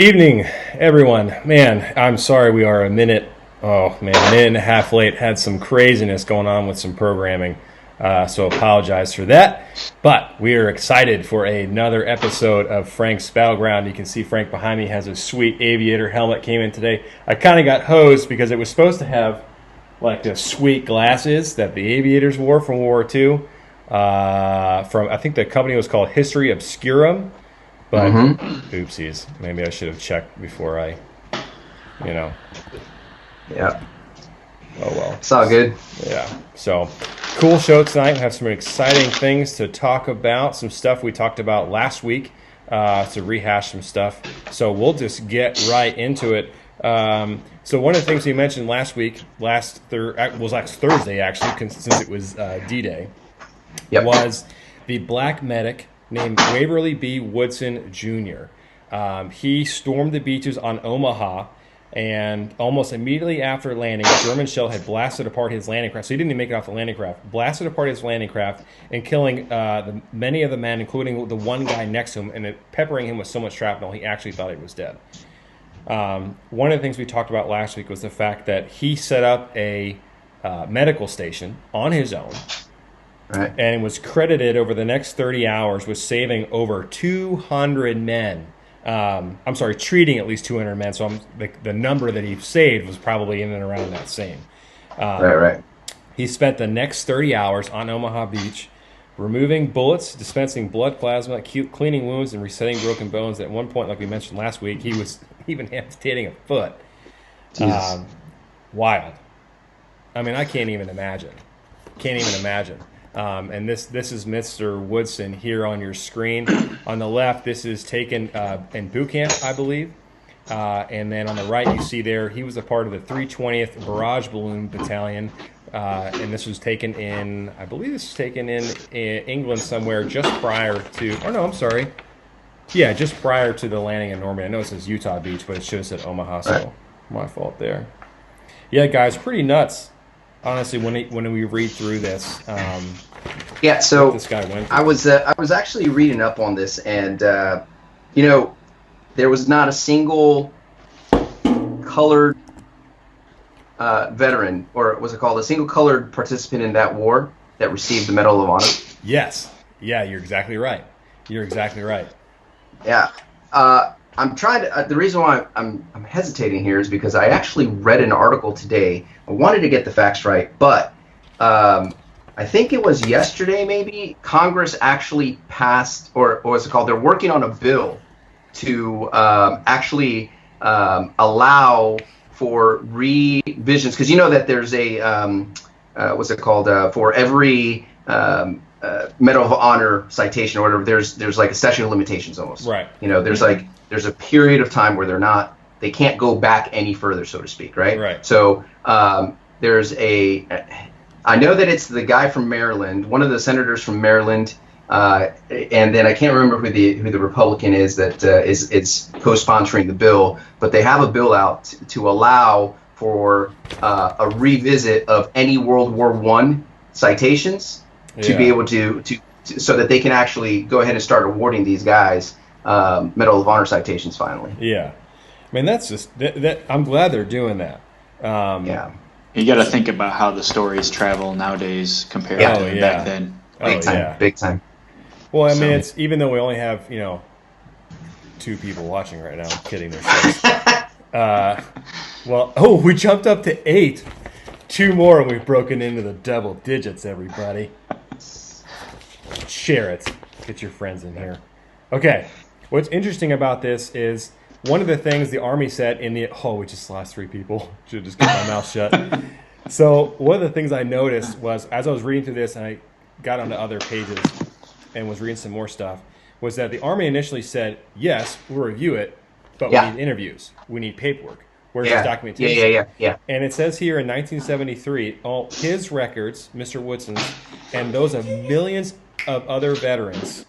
Evening, everyone. Man, I'm sorry we are a minute and a half late. Had some craziness going on with some programming, so apologize for that. But we are excited for another episode of Frank's Battleground. You can see Frank behind me has a sweet aviator helmet. Came in today. I kind of got hosed because it was supposed to have like the sweet glasses that the aviators wore from World War II. From I think the company was called History Obscurum. But oopsies, maybe I should have checked before I, Yeah. Oh well. It's all good. Yeah. So, cool show tonight. We have some exciting things to talk about. Some stuff we talked about last week to rehash some stuff. So we'll just get right into it. So one of the things we mentioned last week, last Thursday actually, since it was D-Day, was the black medic named Waverly B. Woodson Jr. He stormed the beaches on Omaha, and almost immediately after landing, a German shell had blasted apart his landing craft. So he didn't even make it off the landing craft. Blasted apart his landing craft and killing many of the men, including the one guy next to him, and peppering him with so much shrapnel he actually thought he was dead. One of the things we talked about last week was the fact that he set up a medical station on his own. Right. And was credited over the next 30 hours with saving over 200 men. I'm sorry, treating at least 200 men. So the number that he saved was probably in and around that same. Right. He spent the next 30 hours on Omaha Beach, removing bullets, dispensing blood plasma, cleaning wounds, and resetting broken bones. At one point, like we mentioned last week, he was even amputating a foot. Wild. I mean, I can't even imagine. And this is Mr. Woodson here on your screen. On the left, this is taken in boot camp, I believe. And then on the right, you see there, he was a part of the 320th Barrage Balloon Battalion. And this was taken in, I believe this was taken in England somewhere just prior to, just prior to the landing in Normandy. I know it says Utah Beach, but it should have said Omaha, so my fault there. Yeah, guys, pretty nuts. Honestly, when we read through this, so this guy went I was actually reading up on this, and there was not a single colored veteran, or was it called a single colored participant in that war that received the Medal of Honor. Yes, yeah, you're exactly right. Yeah. I'm trying to. The reason why I'm hesitating here is because I actually read an article today. I wanted to get the facts right, but I think it was yesterday. Maybe Congress actually passed, or what's it called? They're working on a bill to actually allow for revisions, because you know that there's a what's it called? For every Medal of Honor citation or whatever, there's like a statute of limitations almost. Right. There's a period of time where they can't go back any further, so to speak, right? Right. So I know that it's the guy from Maryland, one of the senators from Maryland, and then I can't remember who the Republican is that is co-sponsoring the bill, but they have a bill out to allow for a revisit of any World War I citations to be able to so that they can actually go ahead and start awarding these guys Medal of Honor citations finally. Yeah, I mean that's just that. I'm glad they're doing that. You got to think about how the stories travel nowadays compared to back then. Big time. Well, I mean, it's even though we only have 2 people watching right now. I'm kidding, there's 6. We jumped up to 8. 2 more, and we've broken into the double digits. Everybody, share it. Get your friends in here. Okay. What's interesting about this is one of the things the Army said we just lost 3 people. Should have just kept my mouth shut. So one of the things I noticed was, as I was reading through this and I got onto other pages and was reading some more stuff, was that the Army initially said, yes, we'll review it, but we need interviews. We need paperwork. Where's his documentation? Yeah. And it says here in 1973, all his records, Mr. Woodson's, and those of millions of other veterans,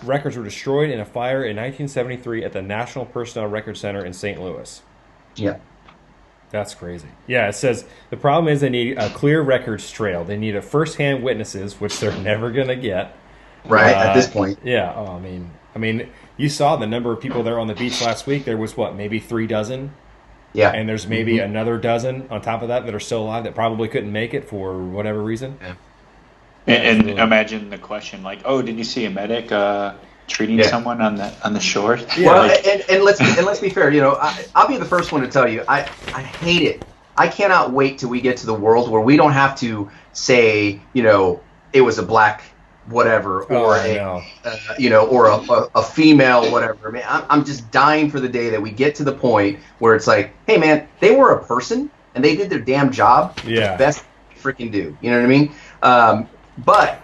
records were destroyed in a fire in 1973 at the National Personnel Record Center in St. Louis. Yeah. That's crazy. Yeah, it says the problem is they need a clear records trail. They need a first-hand witnesses, which they're never going to get. Right, at this point. Yeah. I mean, you saw the number of people there on the beach last week. There was maybe 3 dozen. Yeah. And there's maybe another dozen on top of that are still alive that probably couldn't make it for whatever reason. Yeah. And really... imagine the question like, "Oh, did you see a medic treating someone on the shore?" Yeah. Well, and let's be fair. I'll be the first one to tell you, I hate it. I cannot wait till we get to the world where we don't have to say, it was a black whatever, or or a female whatever. I mean, I'm just dying for the day that we get to the point where it's like, hey man, they were a person and they did their damn job. Yeah. The best they freaking do. You know what I mean? But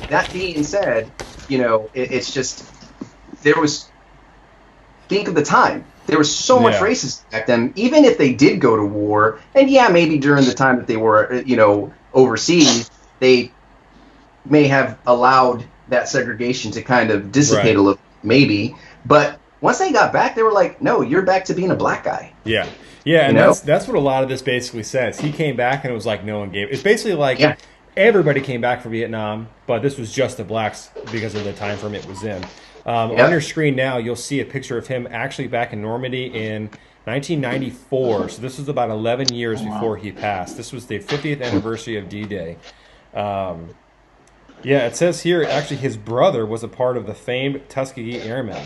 that being said, it's just there was. Think of the time. There was so much racism back then. Even if they did go to war, and maybe during the time that they were, overseas, they may have allowed that segregation to kind of dissipate a little, maybe. But once they got back, they were like, no, you're back to being a black guy. Yeah. Yeah, and that's what a lot of this basically says. He came back and it was like no one gave. It's basically like everybody came back from Vietnam, but this was just the blacks because of the time frame it was in. On your screen now, you'll see a picture of him actually back in Normandy in 1994. So this was about 11 years before he passed. This was the 50th anniversary of D-Day. It says here, actually, his brother was a part of the famed Tuskegee Airmen.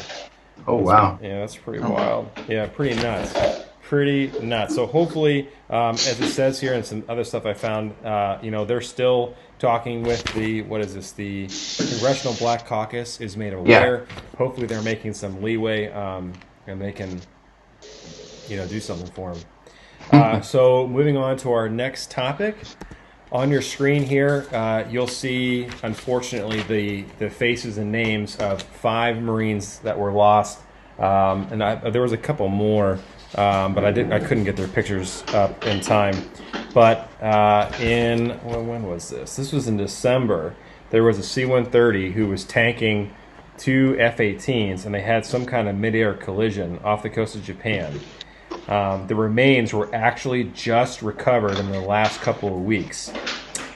Oh, wow. Yeah, that's pretty wild. Yeah, pretty nuts. Pretty nuts. So hopefully, as it says here and some other stuff I found, they're still talking with the Congressional Black Caucus is made aware. Yeah. Hopefully they're making some leeway and they can, do something for them. So moving on to our next topic. On your screen here, you'll see, unfortunately, the faces and names of 5 Marines that were lost. And there was a couple more, but I couldn't get their pictures up in time. But when was this? This was in December. There was a C-130 who was tanking 2 F-18s, and they had some kind of mid-air collision off the coast of Japan. The remains were actually just recovered in the last couple of weeks.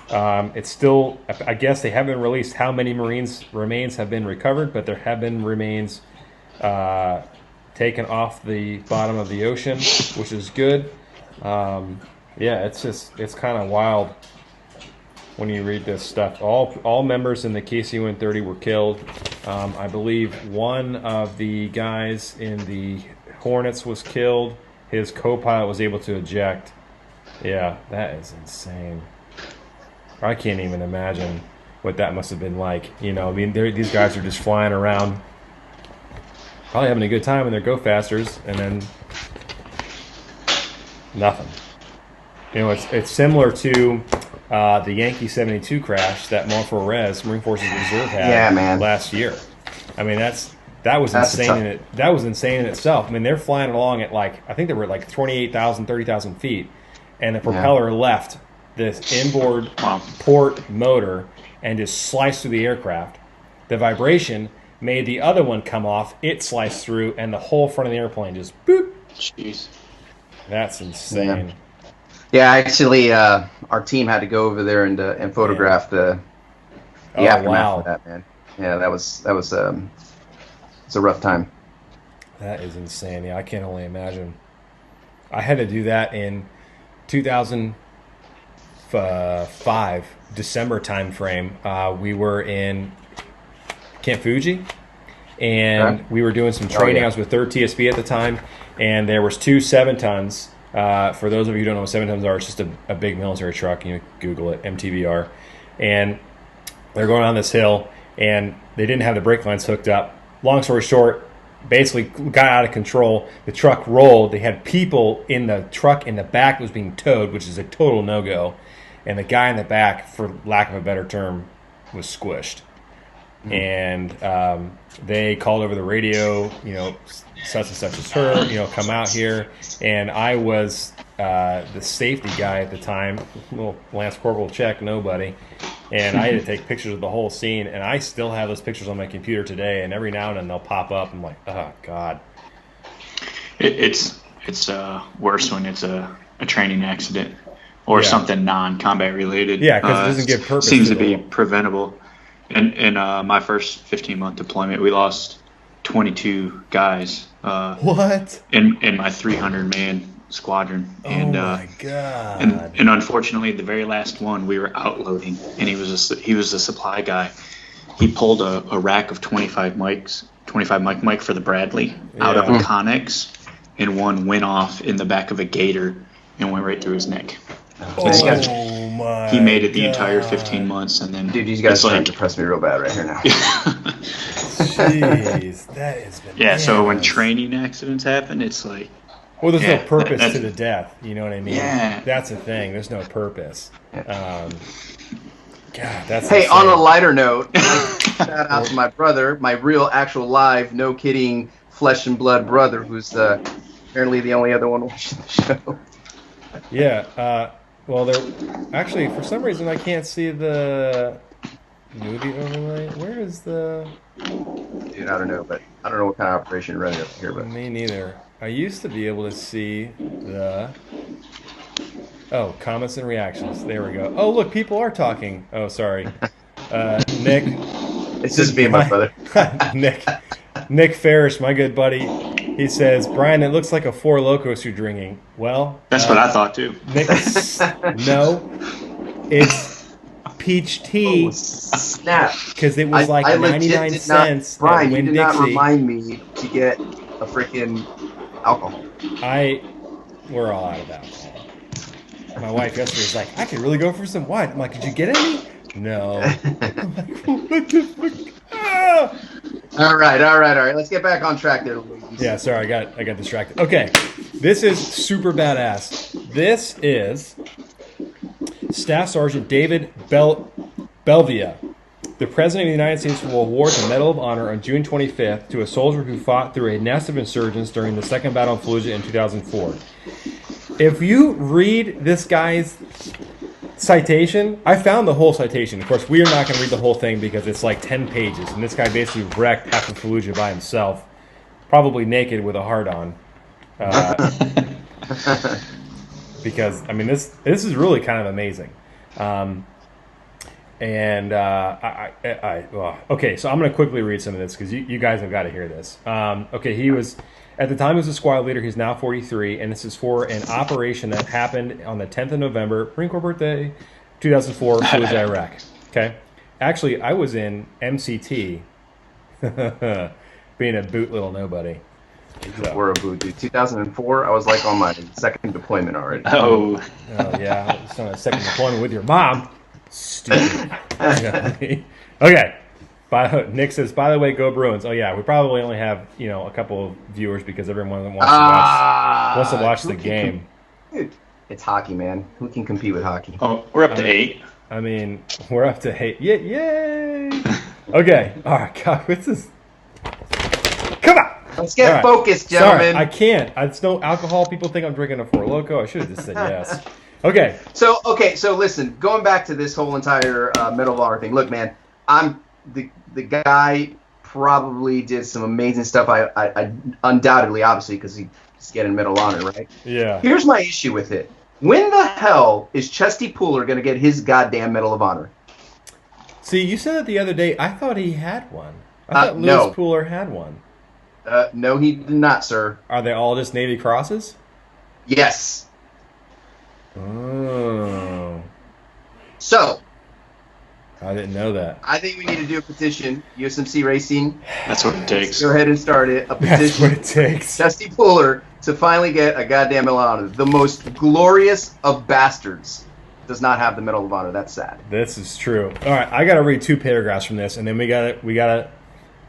It's still, I guess they haven't released how many Marines remains have been recovered, but there have been remains taken off the bottom of the ocean, which is good. It's kind of wild when you read this stuff. All members in the KC-130 were killed. I believe one of the guys in the Hornets was killed. His co-pilot was able to eject. Yeah, that is insane. I can't even imagine what that must have been like. These guys are just flying around, probably having a good time in their go-fasters, and then nothing. It's similar to the Yankee 72 crash that Montforez Marine Forces Reserve had last year. I mean, that was insane. That was insane in itself. I mean, they're flying along at I think they were at 28,000, 30,000 feet, and the propeller left this inboard port motor and just sliced through the aircraft. The vibration made the other one come off. It sliced through, and the whole front of the airplane just boop. Jeez, that's insane. Yeah, actually, our team had to go over there and photograph the aftermath of that, man. Yeah, that was it's a rough time. That is insane. Yeah, I can only imagine. I had to do that in 2005 December time frame. We were in Camp Fuji, and we were doing some training. I was with 3rd TSB at the time, and there was 2 7-tons. For those of you who don't know what 7-tons are, it's just a big military truck. Google it, MTVR. And they're going on this hill, and they didn't have the brake lines hooked up. Long story short, basically got out of control. The truck rolled. They had people in the truck in the back that was being towed, which is a total no-go. And the guy in the back, for lack of a better term, was squished. And they called over the radio, such and such as her, come out here. And I was the safety guy at the time, little Lance Corporal check, nobody. And I had to take pictures of the whole scene, and I still have those pictures on my computer today, and every now and then they'll pop up. I'm like, oh, God. It's worse when it's a training accident or something non-combat related. Yeah, because it doesn't give purpose. Seems to be preventable. In my first 15-month deployment, we lost 22 guys. What? In my 300-man squadron. And, oh my god! And unfortunately, the very last one we were outloading, and he was a supply guy. He pulled a rack of 25 mic for the Bradley out of a Connex, and one went off in the back of a Gator and went right through his neck. Oh my! He made it the entire 15 months, and then dude, you guys are trying to depress me real bad right here now. Jeez, that is bananas. Yeah. So when training accidents happen, it's like. Well, there's no purpose to the death. You know what I mean? Yeah. That's the thing. There's no purpose. God, that's Hey, insane. on a lighter note, shout out to my brother, my real, actual, live, no kidding, flesh and blood brother, who's apparently the only other one watching the show. Yeah. Well, there. Actually, for some reason, I can't see the movie overlay. Where is the? Dude, I don't know, but I don't know what kind of operation you're running up here, but Me neither. I used to be able to see the. Oh, comments and reactions. There we go. Oh, look, people are talking. Oh, sorry. Nick. It's just me and my brother. Nick Ferris, my good buddy. He says, Brian, it looks like a Four Locos you're drinking. Well, that's what I thought too. Nick, no, it's peach tea. Oh, snap. Because it was like I 99 cents. Brian, at you did Winn-Dixie. not remind me to get a freaking alcohol. We're all out of alcohol. My wife yesterday was like, I could really go for some wine. I'm like, did you get any? No. I'm like, what the fuck? Ah! All right. Let's get back on track there, ladies. Yeah, sorry, I got distracted. Okay, this is super badass. This is Staff Sergeant David Belvia. The President of the United States will award the Medal of Honor on June 25th to a soldier who fought through a nest of insurgents during the Second Battle of Fallujah in 2004. If you read this guy's citation, I found the whole citation. Of course, we are not going to read the whole thing because it's like 10 pages, and this guy basically wrecked half of Fallujah by himself, probably naked with a heart on. Because, I mean, this is really kind of amazing. Okay, so I'm going to quickly read some of this because you guys have got to hear this. Okay, he was, at the time he was a squad leader, he's now 43, and this is for an operation that happened on the 10th of November, Marine Corps birthday, 2004, Fallujah, Iraq. Okay? Actually, I was in MCT, being a boot little nobody. So. We're a boot, dude. 2004, I was like on my second deployment already. Oh yeah, I was on a second deployment with your mom. Stupid. Okay. Nick says, by the way, go Bruins. Oh yeah, we probably only have a couple of viewers because everyone wants to watch the game. Dude, it's hockey, man. Who can compete with hockey? Oh, we're up to 8. I mean, we're up to 8. Yay! Okay. All right. God, what's this? Come on. Let's get focused, gentlemen. Sorry, I can't. It's no alcohol. People think I'm drinking a Four Loko. I should have just said yes. Okay. So listen, going back to this whole entire Medal of Honor thing. Look, man, I'm the guy probably did some amazing stuff. I undoubtedly, obviously, because he's getting Medal of Honor, right? Yeah. Here's my issue with it. When the hell is Chesty Pooler going to get his goddamn Medal of Honor? See, you said that the other day. I thought he had one. I thought Lewis Pooler had one. No, he did not, sir. Are they all just Navy Crosses? Yes. Oh. So. I didn't know that. I think we need to do a petition. USMC Racing. That's what it takes. Go ahead and start it. A petition. That's what it takes. Chesty Pooler to finally get a goddamn Medal of Honor. The most glorious of bastards does not have the Medal of Honor. That's sad. This is true. All right, I got to read 2 paragraphs from this, and then we gotta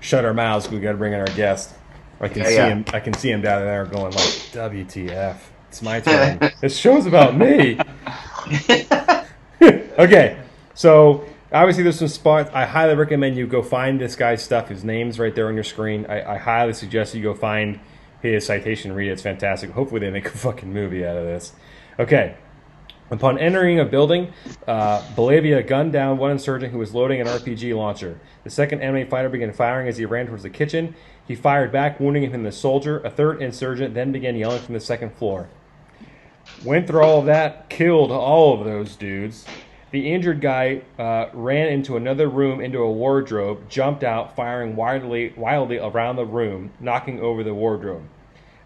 shut our mouths. We got to bring in our guest. I can see him. I can see him down there going like, "WTF? It's my turn. This show's about me." Okay, so obviously there's some spots. I highly recommend you go find this guy's stuff. His name's right there on your screen. I highly suggest you go find his citation, read it. It's fantastic. Hopefully they make a fucking movie out of this. Okay. Upon entering a building, Belvia gunned down one insurgent who was loading an RPG launcher. The second enemy fighter began firing as he ran towards the kitchen. He fired back, wounding him in the shoulder. A third insurgent then began yelling from the second floor. Went through all of that, killed all of those dudes. The injured guy ran into another room, into a wardrobe, jumped out, firing wildly around the room, knocking over the wardrobe.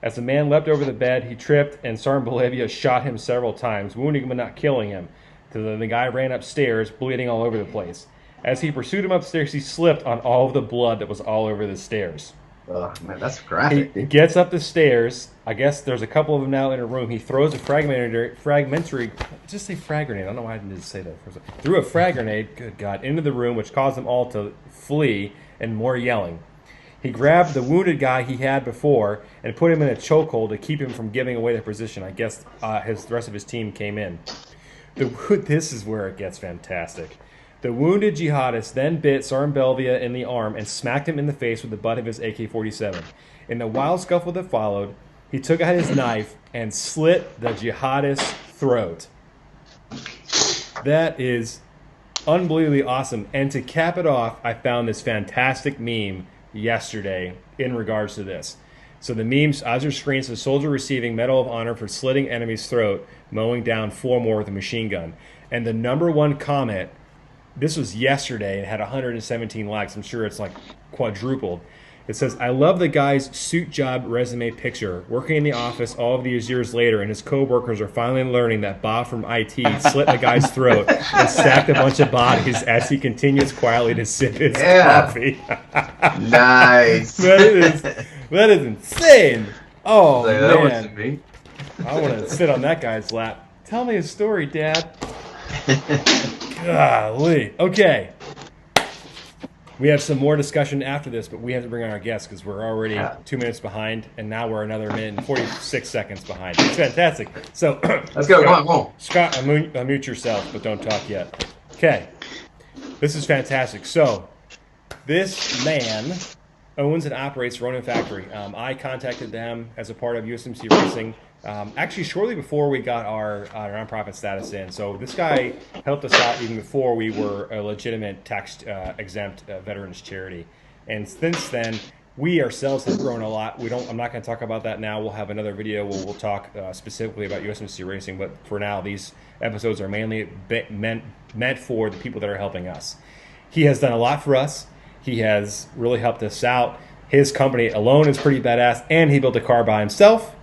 As the man leapt over the bed, he tripped, and Sergeant Bolivia shot him several times, wounding him but not killing him. Then the guy ran upstairs, bleeding all over the place. As he pursued him upstairs, he slipped on all of the blood that was all over the stairs. Oh, man, that's graphic. He gets up the stairs. I guess there's a couple of them now in a room. He throws a fragmentary, just say frag grenade. I don't know why I didn't say that. Threw a frag grenade, good God, into the room, which caused them all to flee and more yelling. He grabbed the wounded guy he had before and put him in a chokehold to keep him from giving away their position. I guess the rest of his team came in. This is where it gets fantastic. The wounded jihadist then bit Sergeant Belvia in the arm and smacked him in the face with the butt of his AK-47. In the wild scuffle that followed, he took out his knife and slit the jihadist's throat. That is unbelievably awesome. And to cap it off, I found this fantastic meme yesterday in regards to this. So the memes, as your screen says, soldier receiving Medal of Honor for slitting enemy's throat, mowing down 4 more with a machine gun. And the number one comment, this was yesterday, and had 117 likes. I'm sure it's like quadrupled. It says, I love the guy's suit job resume picture. Working in the office all of these years later, and his co-workers are finally learning that Bob from IT slit the guy's throat and stacked a bunch of bodies as he continues quietly to sip his coffee. Nice. That is insane. Oh, like, man. That wasn't me. I want to sit on that guy's lap. Tell me a story, Dad. Golly. Okay. We have some more discussion after this, but we have to bring on our guests because we're already 2 minutes behind, and now we're another minute and 46 seconds behind. It's fantastic. So let's go. Come on. Scott, unmute yourself, but don't talk yet. Okay. This is fantastic. So this man owns and operates Ronin Factory. I contacted them as a part of USMC Racing, actually shortly before we got our nonprofit status in. So this guy helped us out even before we were a legitimate tax exempt veterans charity. And since then, we ourselves have grown a lot. I'm not going to talk about that now. We'll have another video where we'll talk specifically about USMC Racing. But for now, these episodes are mainly meant for the people that are helping us. He has done a lot for us. He has really helped us out. His company alone is pretty badass, and he built a car by himself.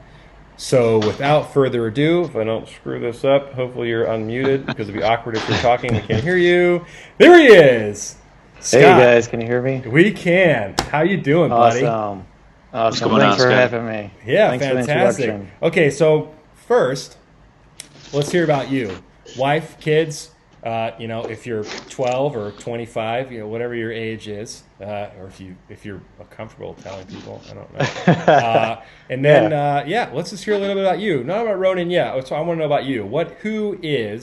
So without further ado, if I don't screw this up, hopefully you're unmuted because it'd be awkward if you're talking. We can't hear you. There he is. Scott. Hey guys, can you hear me? We can. How you doing, buddy? Awesome. What's going Thanks on, for Scott? having me. Yeah, Thanks fantastic. For the introduction. Okay, so first, let's hear about you. Wife, kids. If you're 12 or 25, whatever your age is, or if you're comfortable telling people, I don't know. And then, let's just hear a little bit about you. Not about Ronin yet. So I want to know about you. Who is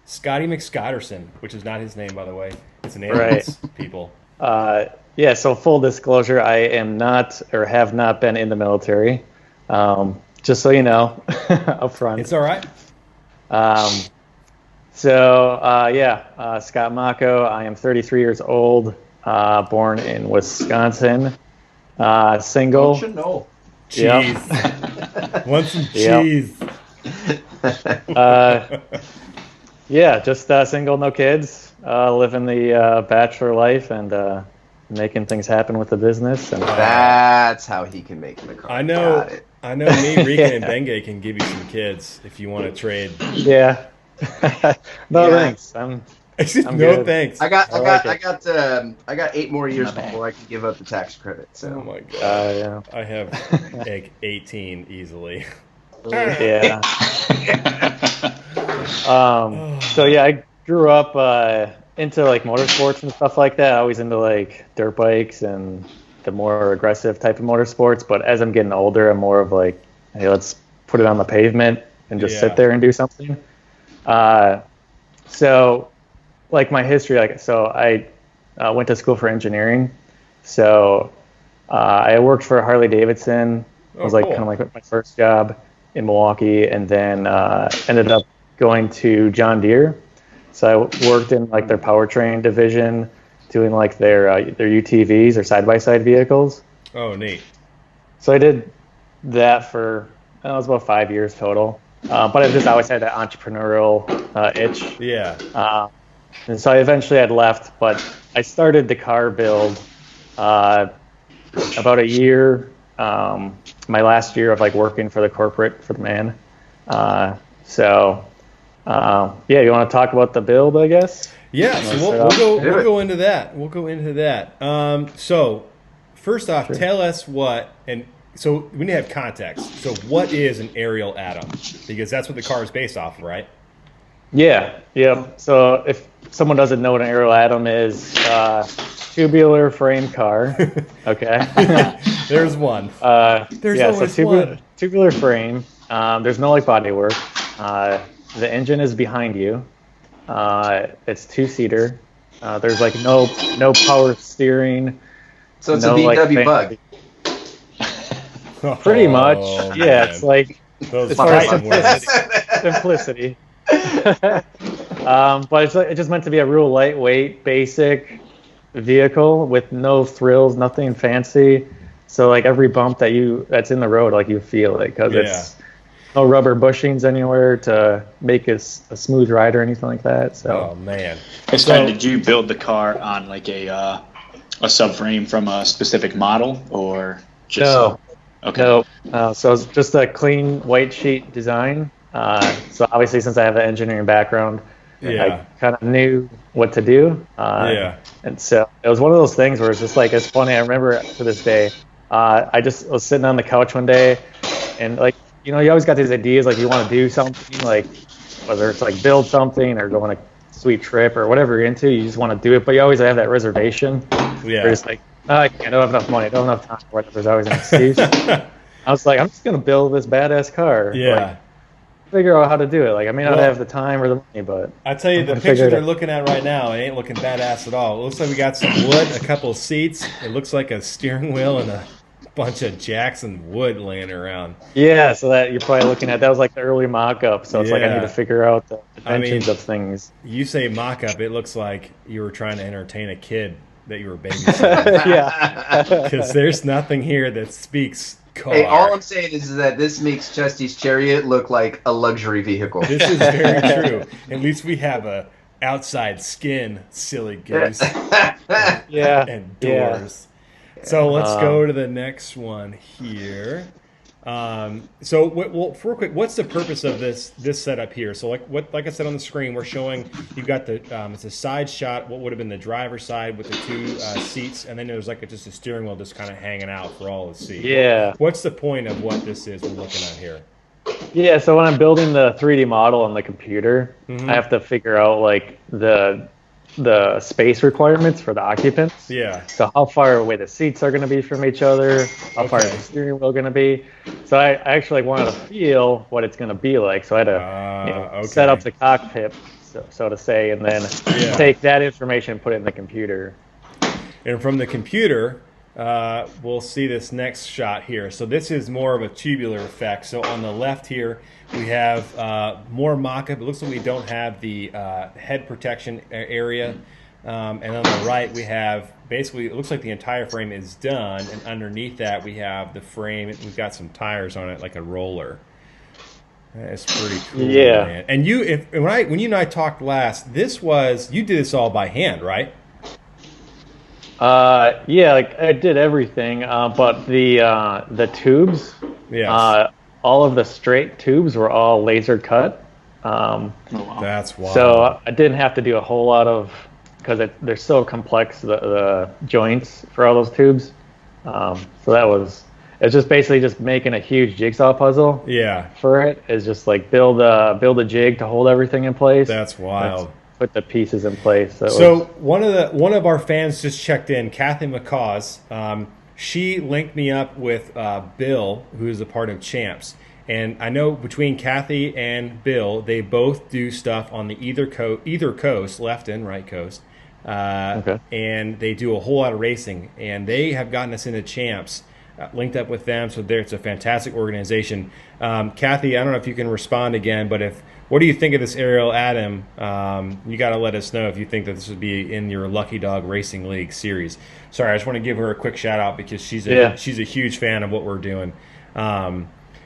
Scotty McScotterson, which is not his name, by the way. It's an aliens, people. So full disclosure, I am not or have not been in the military. Just so you know, up front. It's all right. Scott Mako. I am 33 years old, born in Wisconsin, single. Don't you know? Cheese. Want some cheese. Just single, no kids, living the bachelor life and making things happen with the business. And that's how he can make the car. I know me, Rican, and Benge can give you some kids if you want to trade. Yeah. Thanks. I'm no good. thanks. I got 8 more years before I can give up the tax credit. So. Oh my god. Yeah. I have like 18 easily. Yeah. I grew up into like motorsports and stuff like that. Always into like dirt bikes and the more aggressive type of motorsports. But as I'm getting older, I'm more of like, hey, let's put it on the pavement and just sit there and do something. My history, I went to school for engineering. So I worked for Harley Davidson. It was kind of like my first job in Milwaukee, and then ended up going to John Deere. So I worked in like their powertrain division, doing like their UTVs or side-by-side vehicles. Oh, neat. So I did that for it was about 5 years total. But I've just always had that entrepreneurial itch. Yeah. And so I eventually had left, but I started the car build about a year, my last year of like working for the corporate for the man. Yeah, you want to talk about the build, I guess? Yeah, so we'll go into that. We'll go into that. So first off, tell us what, and so we need to have context. So what is an aerial atom? Because that's what the car is based off of, right? Yeah. So if someone doesn't know what an aerial atom is, tubular frame car. Okay. There's one. There's always one. Tubular frame. There's no like body work. The engine is behind you. It's two-seater. There's like no power steering. So it's a BMW Bug. Oh, Pretty much. Yeah, man. It's like Those as far as fighting words. simplicity. But it's just meant to be a real lightweight, basic vehicle with no thrills, nothing fancy. So like every bump that's in the road, like you feel it because it's no rubber bushings anywhere to make it a smooth ride or anything like that. So. Oh man! So did you build the car on like a subframe from a specific model or just? No. Okay. No. So it's just a clean white sheet design. So obviously, since I have an engineering background, I kind of knew what to do. And so it was one of those things where it's just like, it's funny. I remember to this day, I just was sitting on the couch one day, and like, you always got these ideas, like you want to do something, like whether it's like build something or go on a sweet trip or whatever you're into, you just want to do it, but you always have that reservation. Yeah. Where it's like, I don't have enough money, I don't have enough time, or there's always an excuse. I was like, I'm just gonna build this badass car. Yeah. Like, figure out how to do it. Like, I may not have the time or the money, but I tell you, the picture they're looking at right now, it ain't looking badass at all. It looks like we got some wood, a couple of seats. It looks like a steering wheel and a bunch of jacks and wood laying around. Yeah, so that you're probably looking at, that was like the early mock-up. So it's like I need to figure out the dimensions of things. You say mock-up, it looks like you were trying to entertain a kid that you were babysitting. Yeah. Because there's nothing here that speaks car. Hey, all I'm saying is that this makes Chesty's Chariot look like a luxury vehicle. This is very true. At least we have a outside skin, silly goose. And doors. So let's go to the next one here. So real quick, what's the purpose of this setup here? So like I said on the screen, we're showing you've got the it's a side shot. What would have been the driver's side with the two seats, and then there's like just a steering wheel just kind of hanging out for all to see. Yeah. What's the point of what this is we're looking at here? Yeah. So when I'm building the 3D model on the computer, I have to figure out like the space requirements for the occupants. Yeah. So how far away the seats are going to be from each other, how far is the steering wheel going to be. So I actually wanted to feel what it's going to be like. So I had to set up the cockpit, so to say, and then take that information and put it in the computer. And from the computer, we'll see this next shot here. So this is more of a tubular effect. So on the left here, we have more mock-up. It looks like we don't have the head protection area. And on the right, we have basically, it looks like the entire frame is done. And underneath that, we have the frame. We've got some tires on it, like a roller. That's pretty cool, man. And when you and I talked last, you did this all by hand, right? Like I did everything, but the tubes, all of the straight tubes were all laser cut. That's wild. So I didn't have to do a whole lot of, because they're so complex, the joints for all those tubes. So it's just basically just making a huge jigsaw puzzle. Yeah. For it is just like build a jig to hold everything in place. That's wild. Put the pieces in place. So one of our fans just checked in, Kathy McCaws. She linked me up with Bill, who is a part of Champs. And I know between Kathy and Bill, they both do stuff on the either coast, left and right coast. And they do a whole lot of racing. And they have gotten us into Champs, linked up with them. So it's a fantastic organization. Kathy, I don't know if you can respond again, but what do you think of this aerial atom? You got to let us know if you think that this would be in your Lucky Dog Racing League series. Sorry, I just want to give her a quick shout out because she's a huge fan of what we're doing.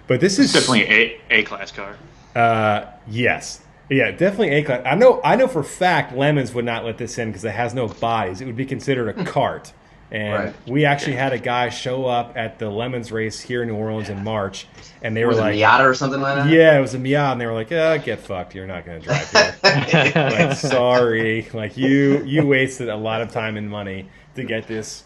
But this is definitely a class car. Yes. Yeah, definitely A-class. I know for a fact Lemons would not let this in because it has no bodies. It would be considered a cart. And Right. we actually had a guy show up at the Lemons race here in New Orleans in March, and they were Was it like, Miata or something like that? yeah, it was a Miata, and they were like, get fucked. You're not going to drive here. Like, sorry. Like, you wasted a lot of time and money to get this.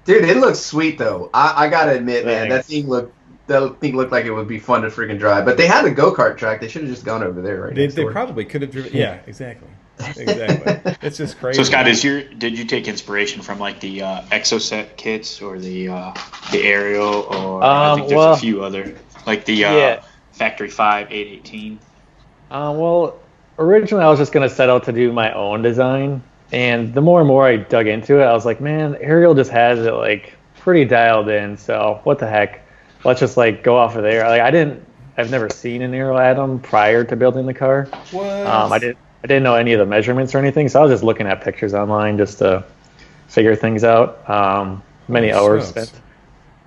Dude, it looks sweet though. I gotta admit, man, Thanks. that thing looked like it would be fun to freaking drive. But they had a go-kart track. They should have just gone over there right next They door. probably could have driven. Yeah, exactly. Exactly. It's just crazy. So Scott, did you take inspiration from like the Exoset kits or the Aerial, or I think there's a few other like the Factory 5 818? Well, originally I was just gonna set out to do my own design, and the more and more I dug into it, I was like, man, Ariel just has it like pretty dialed in. So what the heck? Let's just like go off of there. Like I've never seen an Ariel Atom prior to building the car. What? I didn't know any of the measurements or anything, so I was just looking at pictures online just to figure things out. Many hours spent.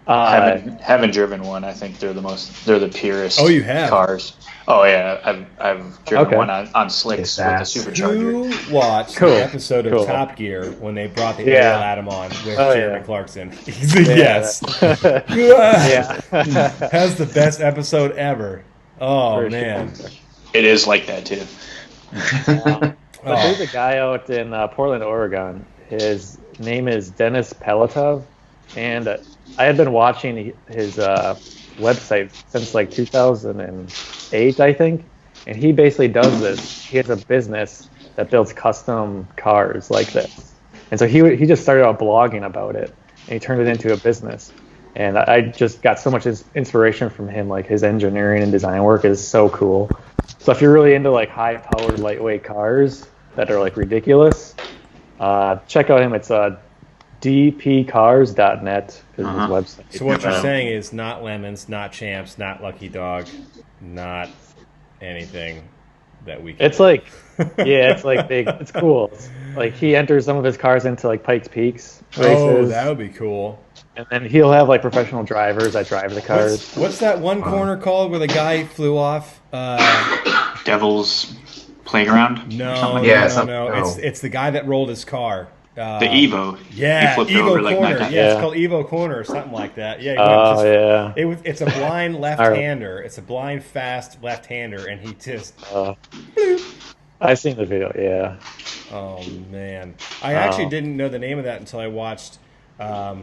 Haven't driven one. I think they're the purest. Oh, you have? Cars. Oh yeah, I've driven one on slicks with a Fast. supercharger. You watched Cool. the episode of Cool. Top Gear when they brought the Yeah. Ariel Atom on with Oh, Jeremy yeah. Clarkson. He's a yes. Yeah. Has the best episode ever. Oh, For man. It is like that too. But there's a guy out in Portland, Oregon. His name is Dennis Pelatov, and I had been watching his website since like 2008, I think. And he basically does this. He has a business that builds custom cars like this. And so he just started out blogging about it, and he turned it into a business. And I just got so much inspiration from him. Like his engineering and design work is so cool. So if you're really into like high-powered, lightweight cars that are like ridiculous, check out him. It's dpcars.net is his website. So what you're saying is not Lemons, not Champs, not Lucky Dog, not anything that we can It's do. like, yeah, it's like big. It's cool. Like he enters some of his cars into like Pikes Peaks races, Oh, that would be cool. and then he'll have like professional drivers that drive the cars. What's that one corner called where the guy flew off? Devil's Playground. No, Something like Yeah, that. no. It's the guy that rolled his car. The Evo. Yeah, He flipped Evo over like Corner. 9 times. Yeah, it's Yeah. called Evo Corner or something like that. Yeah. Oh yeah. It's a blind left-hander. It's a blind fast left-hander, and he just. I've seen the video. Yeah. Oh man, I actually didn't know the name of that until I watched. Oh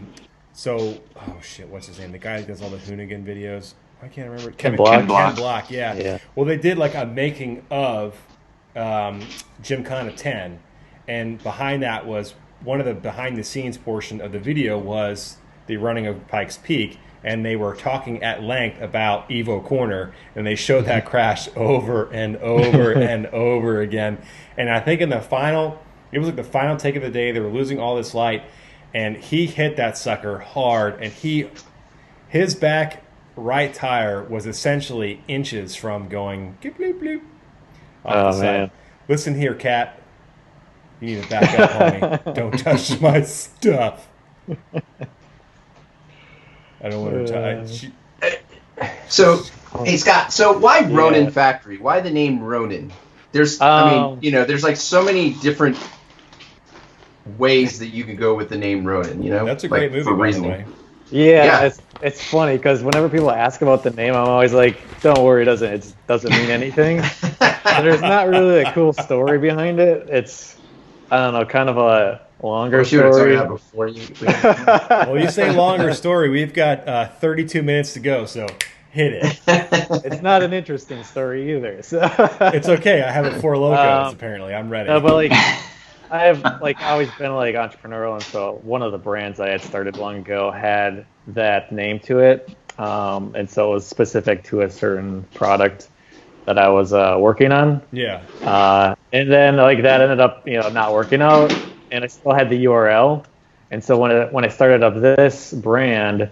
shit, what's his name? The guy that does all the Hoonigan videos. I can't remember. Ken Block? Ken Block. Ken Block. Yeah. Yeah. Well, they did like a making of Gymkhana 10, and behind that was one of the behind-the-scenes portion of the video was the running of Pikes Peak, and they were talking at length about Evo Corner, and they showed that crash over and over and over again. And I think in the final, it was like the final take of the day, they were losing all this light, and he hit that sucker hard, and his back right tire was essentially inches from going bloop, bloop, bloop off the man. side. Listen here, Cat. You need to back up, homie. Don't touch my stuff. I don't want to touch. So, hey Scott. So why Ronin Factory? Why the name Ronin? There's, there's like so many different ways that you can go with the name Ronin. You know, That's a like, great movie, for by the reasoning. way. Yeah, it's funny because whenever people ask about the name, I'm always like, "Don't worry, it doesn't mean anything." There's not really a cool story behind it. It's, I don't know, kind of a longer story. That before you. Well, you say longer story. We've got 32 minutes to go, so hit it. It's not an interesting story either. So It's okay. I have it for locos, apparently. I'm ready. no, but like I have like always been like entrepreneurial, and so one of the brands I had started long ago had that name to it, and so it was specific to a certain product that I was working on. Yeah. And then like that ended up not working out, and I still had the URL, and so when I started up this brand,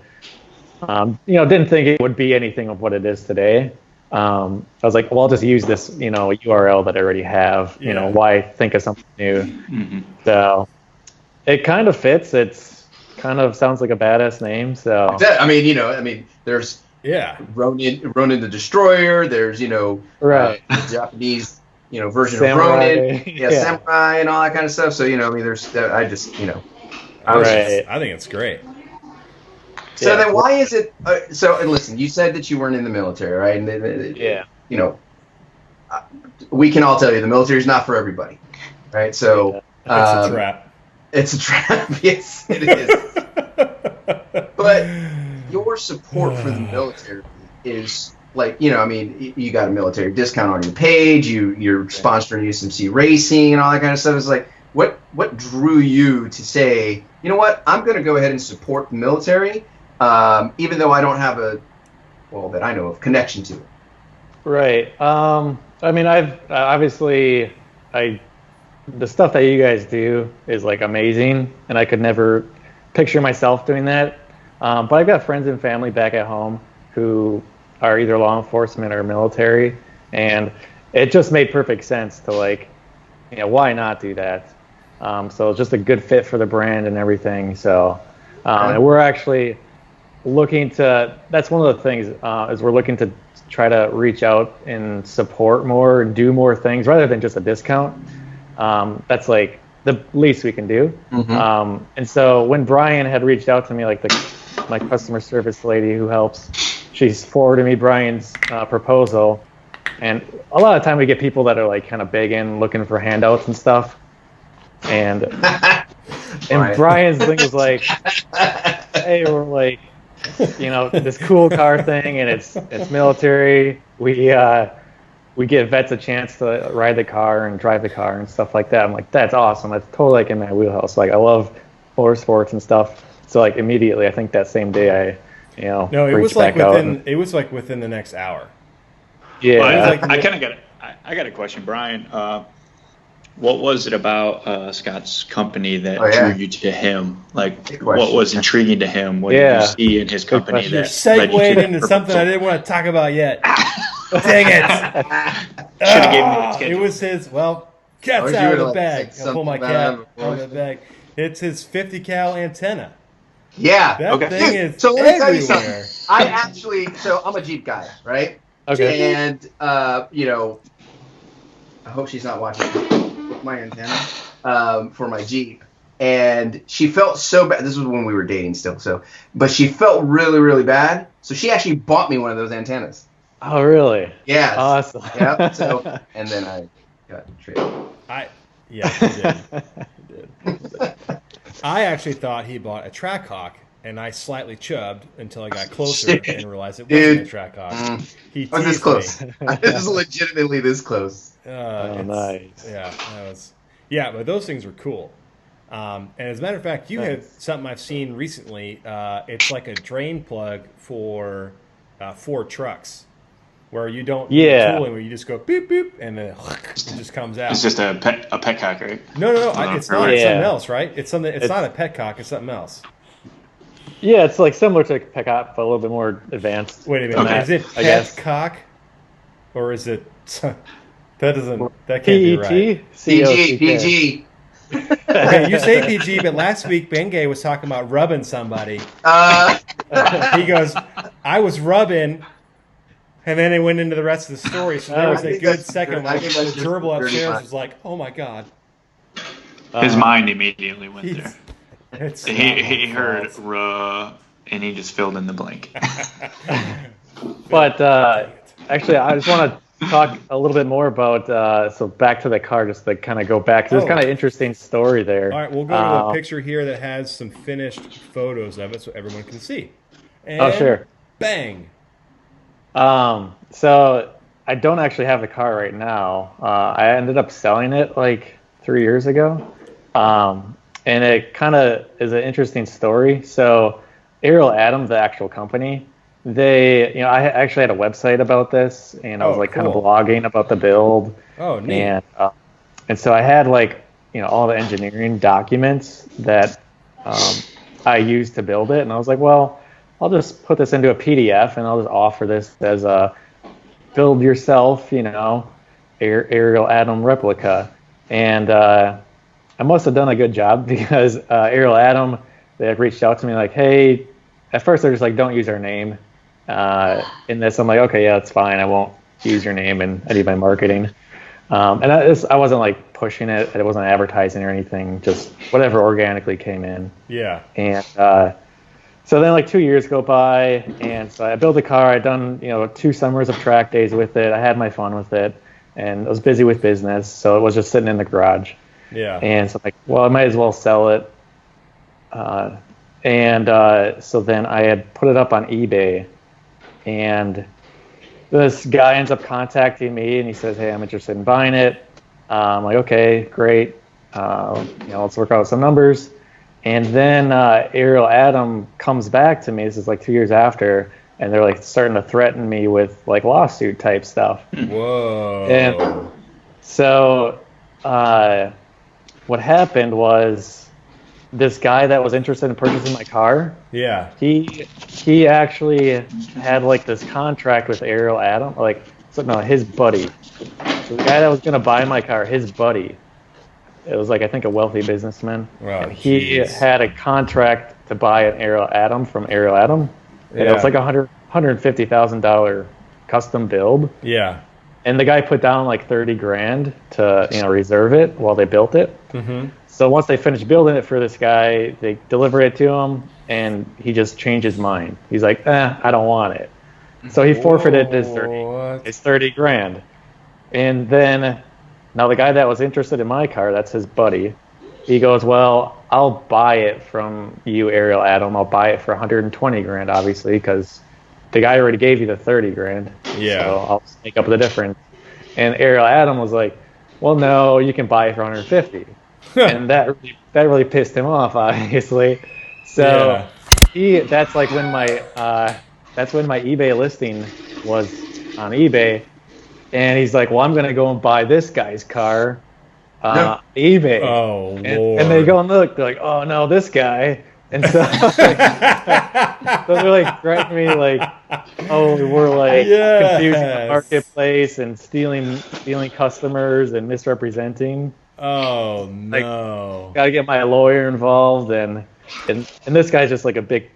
didn't think it would be anything of what it is today. I was like, well, I'll just use this, URL that I already have. Yeah. Why think of something new? Mm-hmm. So it kind of fits. It's kind of sounds like a badass name. So I mean, there's Yeah. Ronin the Destroyer. There's Right. The Japanese version Samurai. of Ronin. Yeah, Samurai and all that kind of stuff. So I mean, there's I just I think it's great. So then, why is it? So, and listen, you said that you weren't in the military, right? And we can all tell you the military is not for everybody, right? So it's a trap. It's a trap. Yes, it is. But your support for the military is like, I mean, you got a military discount on your page. You're sponsoring USMC racing and all that kind of stuff. It's like, what drew you to say, you know what, I'm going to go ahead and support the military, even though I don't have that I know of, connection to it. Right. I mean, I've obviously, the stuff that you guys do is like amazing, and I could never picture myself doing that. But I've got friends and family back at home who are either law enforcement or military, and it just made perfect sense to why not do that? So it's just a good fit for the brand and everything. So, and we're actually looking to, that's one of the things, is we're looking to try to reach out and support more and do more things rather than just a discount. That's like the least we can do. Mm-hmm. And so when Brian had reached out to me, like my customer service lady who helps, she's forwarded me Brian's proposal. And a lot of time we get people that are like kind of begging, looking for handouts and stuff. And Brian's thing is like, hey, we're like, this cool car thing, and it's military. We give vets a chance to ride the car and drive the car and stuff like that. I'm like, that's awesome. That's totally like in my wheelhouse. Like, I love motorsports and stuff. So like immediately, I think that same day No, it was like within the next hour. Yeah. Well, I kind of got I got a question, Brian. What was it about Scott's company that drew you to him? Like, what was intriguing to him? What did you see in his company that you're segueing into something I didn't want to talk about yet? Dang it! Should have given me the schedule. It was his. Well, cat's out of the bag. I'll pull my cat out of the bag. It's his 50 cal antenna. Yeah, that thing is so let me tell you everywhere. something. I'm a Jeep guy, right? Okay. And I hope she's not watching my antenna for my Jeep. And she felt so bad. This was when we were dating still. But she felt really, really bad. So she actually bought me one of those antennas. Oh, really? Yeah. Awesome. Yeah. So, and then I got traded. He did. I actually thought he bought a Trackhawk, and I slightly chubbed until I got closer and realized it wasn't a Trackhawk. He I was this close. I was legitimately this close. Nice. Yeah, but those things were cool. And as a matter of fact, you had something I've seen recently. It's like a drain plug for Ford trucks, where you don't do the tooling, where you just go beep beep, and then it just comes out. It's just a petcock, right? No, it's not. It's something else, right? It's something. It's not a petcock. It's something else. Yeah, it's like similar to a petcock, but a little bit more advanced. Wait a minute. Okay. Is it petcock, or is it? That can't be right. PG. Okay, you say PG, but last week Bengay was talking about rubbing somebody. He goes, I was rubbing, and then it went into the rest of the story. So there was a good second. Like the gerbil upstairs was like, "Oh my god." His mind immediately went there. He heard fault. "ruh," and he just filled in the blank. But actually, I just want to talk a little bit more about so back to the car, just to kind of go back. There's kind of interesting story there. All right, we'll go to a picture here that has some finished photos of it, so everyone can see. And sure. Bang. So I don't actually have the car right now. I ended up selling it like 3 years ago. And it kind of is an interesting story. So Aerial Atom, the actual company, they, I actually had a website about this, and I was kind of blogging about the build. Oh, neat. And so I had all the engineering documents that I used to build it, and I was like, well, I'll just put this into a PDF, and I'll just offer this as a build yourself, Aerial Atom replica. And I must have done a good job, because Aerial Atom, they reached out to me like, hey, at first they're just like, don't use our name. in this. I'm like, okay, yeah, that's fine. I won't use your name in any of my marketing. And I wasn't like pushing it. I wasn't advertising or anything. Just whatever organically came in. Yeah. And so then like 2 years go by, and so I built a car. I'd done 2 summers of track days with it. I had my fun with it, and I was busy with business, so it was just sitting in the garage. Yeah. And so I'm like, well, I might as well sell it. So then I had put it up on eBay, and this guy ends up contacting me, and he says, hey, I'm interested in buying it. I'm like, okay, great. Let's work out some numbers. And then Ariel Adam comes back to me. This is like 2 years after, and they're like starting to threaten me with like lawsuit type stuff. Whoa. And so what happened was, this guy that was interested in purchasing my car, yeah, he actually had like this contract with Ariel Adam, his buddy. So the guy that was gonna buy my car, his buddy, it was like, I think, a wealthy businessman, and he had a contract to buy an Ariel Adam from Ariel Adam, and it was like $150,000 custom build. Yeah. And the guy put down like $30,000 to reserve it while they built it. Mm-hmm. So once they finished building it for this guy, they deliver it to him, and he just changed his mind. He's like, I don't want it. So he forfeited his $30,000. And then now the guy that was interested in my car, that's his buddy, he goes, well, I'll buy it from you, Ariel Adam. I'll buy it for $120,000, obviously, because the guy already gave you the $30,000. Yeah. So I'll just make up the difference. And Ariel Adam was like, well, no, you can buy it for $150,000. And that really pissed him off, obviously. So that's when my eBay listing was on eBay, and he's like, well, I'm gonna go and buy this guy's car eBay. Oh, Lord. And they go and look, they're like, oh no, this guy. And so, so they're like threatening me, like, oh, we're like confusing the marketplace and stealing customers and misrepresenting. Oh no! Like, gotta get my lawyer involved, and this guy's just like a big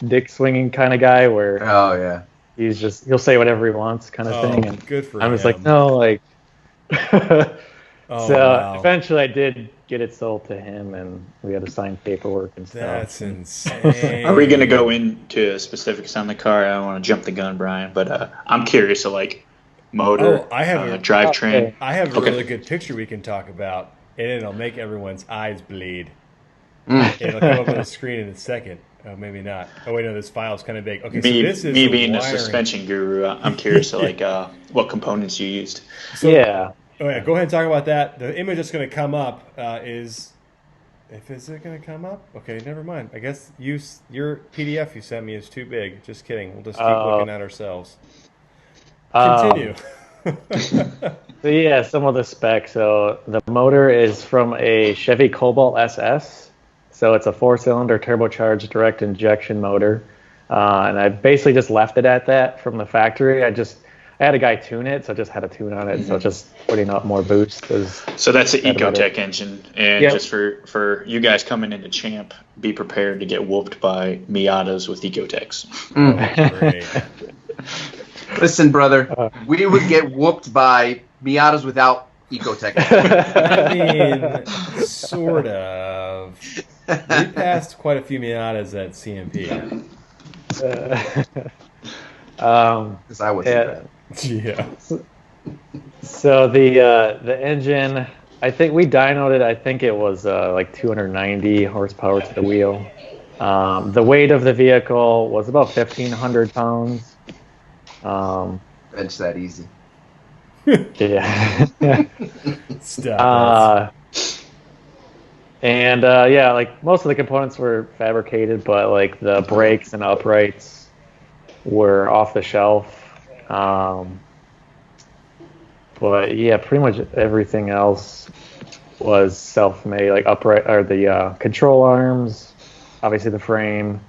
dick swinging kind of guy, where he'll say whatever he wants kind of thing. And good for I'm him. just like, no, like. Eventually I did get it sold to him, and we had to sign paperwork and stuff. That's insane. Are we going to go into specifics on the car? I don't want to jump the gun, Brian, but I'm curious of like motor, drivetrain. Okay. I have a really good picture we can talk about, and it'll make everyone's eyes bleed. It'll come up on the screen in a second. Oh, maybe not. Oh wait, no, this file's kind of big. Okay, so this is me being a suspension guru. I'm curious of like what components you used. So, oh yeah, go ahead and talk about that. The image that's going to come up is it going to come up? Okay, never mind. I guess your PDF you sent me is too big. Just kidding. We'll just keep looking at ourselves. Continue. So some of the specs. So the motor is from a Chevy Cobalt SS. So it's a 4-cylinder turbocharged direct injection motor. And I basically just left it at that from the factory. I had a guy tune it, so I just had a tune on it. Mm-hmm. So just putting up more boost. So that's an Ecotec engine. And just for you guys coming into Champ, be prepared to get whooped by Miatas with Ecotecs. Great. Listen, brother, we would get whooped by Miatas without Ecotec. I mean, sort of. We passed quite a few Miatas at CMP. Because I was there. Yeah. So the engine, I think we dynoed it. I think it was like 290 horsepower to the wheel. The weight of the vehicle was about 1,500 pounds. Bench that easy. Yeah. Stop. And like most of the components were fabricated, but like the brakes and uprights were off the shelf. But yeah, pretty much everything else was self-made, like upright or the control arms, obviously the frame,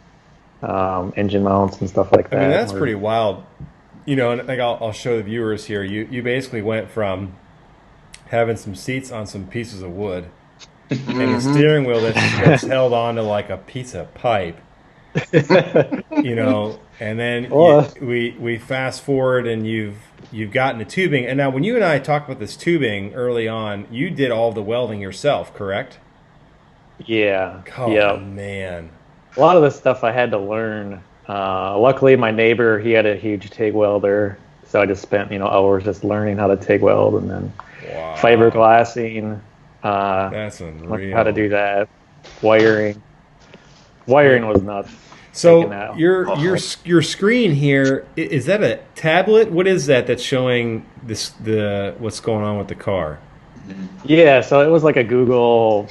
engine mounts and stuff like that. I mean, that's pretty wild. You know, and like I'll show the viewers here. You basically went from having some seats on some pieces of wood and a steering wheel that's held on to like a piece of pipe. you know, and then we fast forward and you've gotten the tubing. And now when you and I talked about this tubing early on, you did all the welding yourself, correct? Yeah. Oh, man. A lot of the stuff I had to learn. Luckily, my neighbor, he had a huge TIG welder, so I just spent hours just learning how to TIG weld, and then fiberglassing. That's unreal. How to do that. Wiring was nuts. So your screen here, is that a tablet? What is that that's showing what's going on with the car? Yeah, so it was like a Google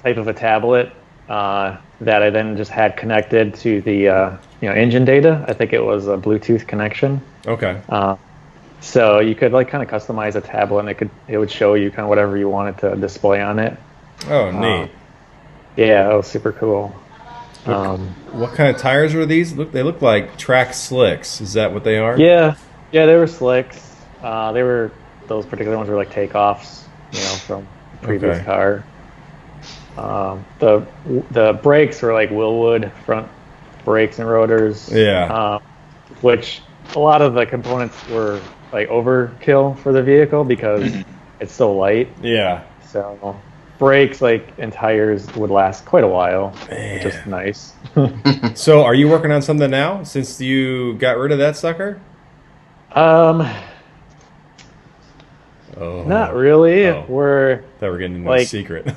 type of a tablet that I then just had connected to the engine data. I think it was a Bluetooth connection. Okay. So you could kind of customize a tablet, and it would show you kind of whatever you wanted to display on it. Oh, neat. Yeah, that was super cool. What kind of tires were these? They look like track slicks. Is that what they are? Yeah, they were slicks. Those particular ones were like takeoffs, from the previous car. The brakes were like Willwood front brakes and rotors. Yeah. Which a lot of the components were like overkill for the vehicle because it's so light. Yeah. So brakes and tires would last quite a while, which is nice. So are you working on something now since you got rid of that sucker? Not really. Oh. We're getting into a secret.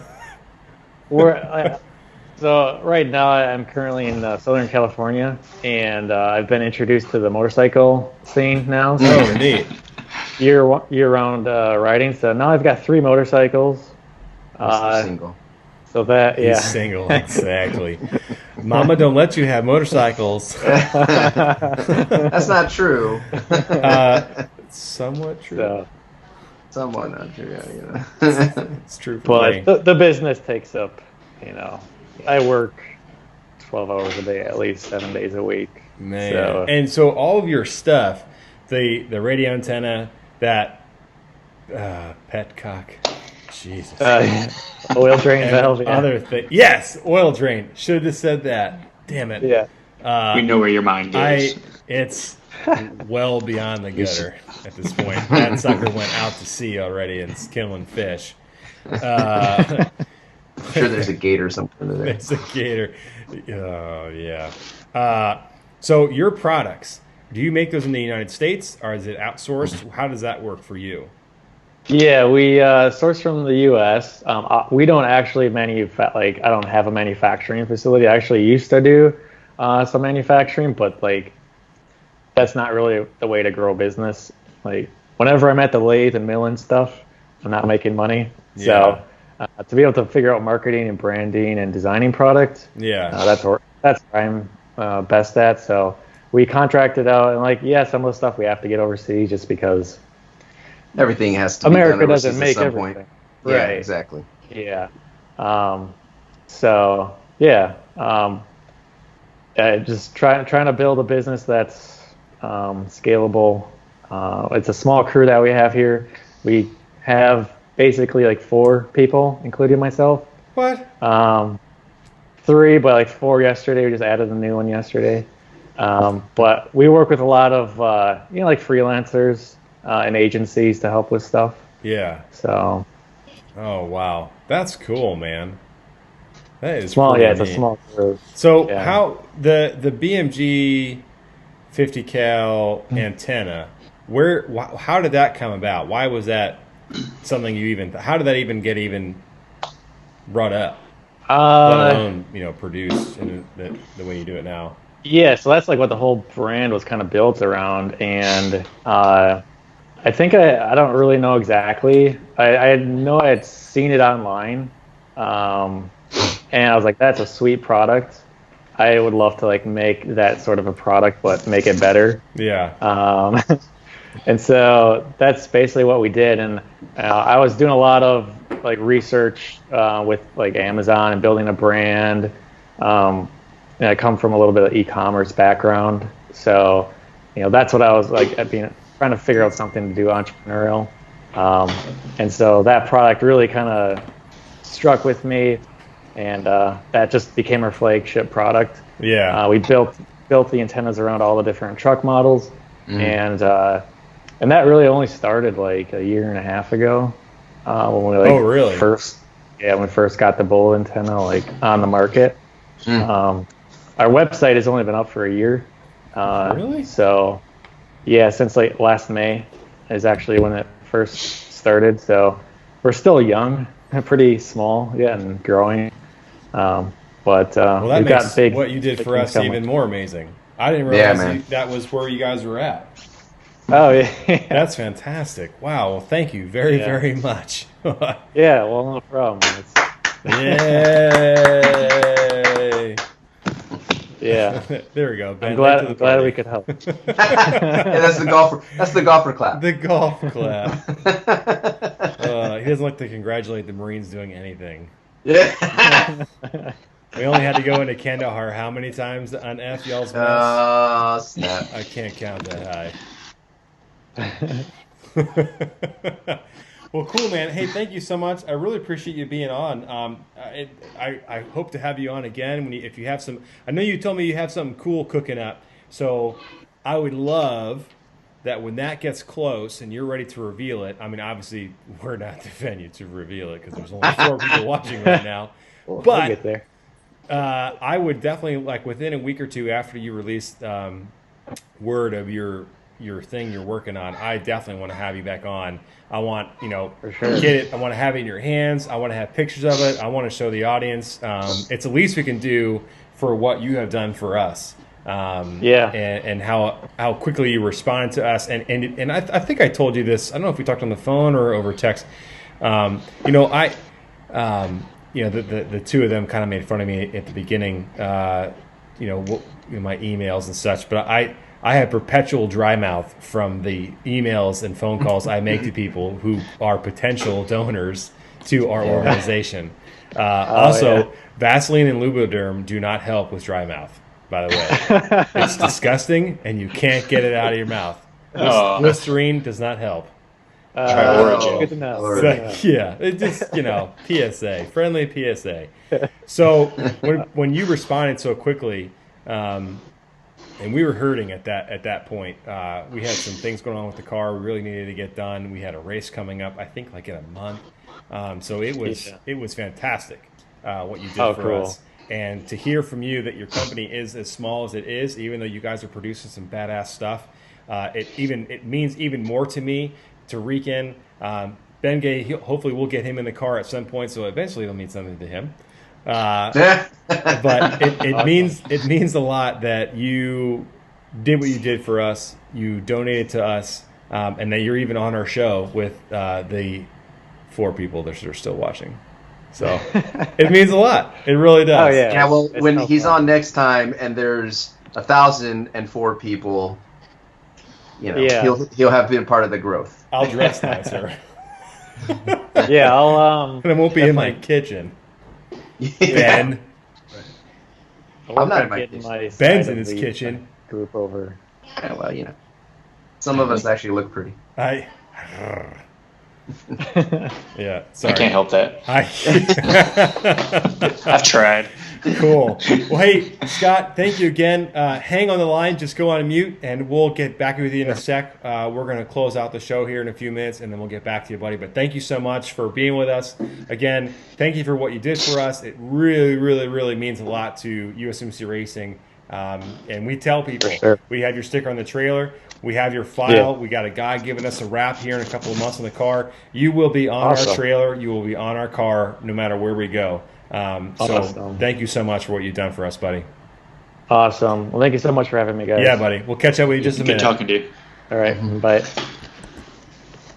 So right now I'm currently in Southern California, and I've been introduced to the motorcycle scene now. So neat. Year-round riding. So now I've got 3 motorcycles. Single. So He's single, exactly. Mama don't let you have motorcycles. That's not true. Somewhat true. So, somewhat not true. Yeah, it's true. But the business takes up. I work 12 hours a day, at least 7 days a week. Man. So all of your stuff, the radio antenna, that petcock. Jesus. Oil drain valve. Yeah. Other thing. Yes, oil drain. Should have said that. Damn it. Yeah. We know where your mind goes. It's well beyond the gutter at this point. That sucker went out to sea already and it's killing fish. I'm sure there's a gator or something under there. There's a gator. Oh, yeah. So your products, do you make those in the United States or is it outsourced? How does that work for you? Yeah, we source from the U.S. We don't actually I don't have a manufacturing facility. I actually used to do some manufacturing, but that's not really the way to grow a business. Whenever I'm at the lathe and mill and stuff, I'm not making money. Yeah. So to be able to figure out marketing and branding and designing product, that's where I'm best at. So we contracted out, and some of the stuff we have to get overseas just because everything has to America be done doesn't make at some everything. point. Right. Yeah, exactly. Yeah. Just trying to build a business that's scalable. It's a small crew that we have here. We have basically 4 people, including myself. What? 3, but 4 yesterday. We just added a new one yesterday. But we work with a lot of freelancers and agencies to help with stuff. Yeah. So. Oh wow, that's cool, man. That is small. Yeah, it's neat. A small crew. So how the BMG 50 cal antenna? How did that come about? Why was that something you even? How did that even get brought up? Let alone produced in the way you do it now. Yeah, so that's what the whole brand was kind of built around, and I think I don't really know exactly. I know I had seen it online, and I was like, that's a sweet product. I would love to make that sort of a product, but make it better. Yeah. And so that's basically what we did. And I was doing a lot of research with Amazon and building a brand. And I come from a little bit of e-commerce background, so that's what I was trying to figure out something to do entrepreneurial. And so that product really kind of struck with me, and that just became our flagship product. Yeah. We built built the antennas around all the different truck models, and that really only started like a year and a half ago when we first got the Bull antenna like on the market. Our website has only been up for a year. Really? So yeah, since like last May is actually when it first started. So we're still young, pretty small, and growing. But well, that we've makes got big. what you did for us coming. even more amazing. I didn't realize that was where you guys were at. Oh yeah, that's fantastic! Wow, well, thank you very, very much. Yeah, well, no problem. Yay! Yeah, there we go. Ben, I'm glad we could help. That's the golfer. That's the golfer clap. The golf clap. He doesn't like to congratulate the Marines doing anything. Yeah. We only had to go into Kandahar how many times to un-F y'all's mess? Oh, snap. I can't count that high. Well, cool, man. Hey, thank you so much. I really appreciate you being on. I hope to have you on again if you have some. I know you told me you have something cool cooking up, so I would love that when that gets close and you're ready to reveal it. I mean, obviously we're not the venue to reveal it because there's only 4 people watching right now. We'll but get there. I would definitely like within a week or two after you release word of your thing you're working on. I definitely want to have you back on. I want for sure. Get it. I want to have it in your hands. I want to have pictures of it. I want to show the audience. It's the least we can do for what you have done for us. And how quickly you responded to us. And I think I told you this. I don't know if we talked on the phone or over text. The two of them kind of made fun of me at the beginning, my emails and such. But I have perpetual dry mouth from the emails and phone calls I make to people who are potential donors to our organization. Vaseline and Lubriderm do not help with dry mouth, by the way. It's disgusting, and you can't get it out of your mouth. Listerine does not help. Try Origin. Good to know. It just, PSA, friendly PSA. So when you responded so quickly, and we were hurting at that point. We had some things going on with the car we really needed to get done. We had a race coming up, I think, like in a month. So it was fantastic what you did for us. And to hear from you that your company is as small as it is, even though you guys are producing some badass stuff, it means even more to me. To Rican, Ben Gay, hopefully we'll get him in the car at some point, so eventually it'll mean something to him. But it means a lot that you did what you did for us. You donated to us, and that you're even on our show with the 4 people that are still watching. So it means a lot. It really does. Oh yeah. Yeah. Well, when he's on next time, and there's 1,004 people, he'll have been part of the growth. I'll dress nicer. Yeah, I'll. And I won't be in my kitchen. Ben. I'm not in my kitchen. Ben's in his kitchen. Group over. Yeah, well, some of us actually look pretty. Yeah, sorry. I can't help that. I've tried. Cool. Well, hey, Scott, thank you again. Hang on the line. Just go on mute, and we'll get back with you in a sec. We're going to close out the show here in a few minutes, and then we'll get back to you, buddy. But thank you so much for being with us. Again, thank you for what you did for us. It really, really, really means a lot to USMC Racing. And we tell people, we have your sticker on the trailer. We have your file. Yeah. We got a guy giving us a wrap here in a couple of months on the car. You will be on our trailer. You will be on our car no matter where we go. So thank you so much for what you've done for us, buddy. Awesome. Well, thank you so much for having me, guys. Yeah, buddy. We'll catch up with you just a minute. Good talking to you. All right. Bye.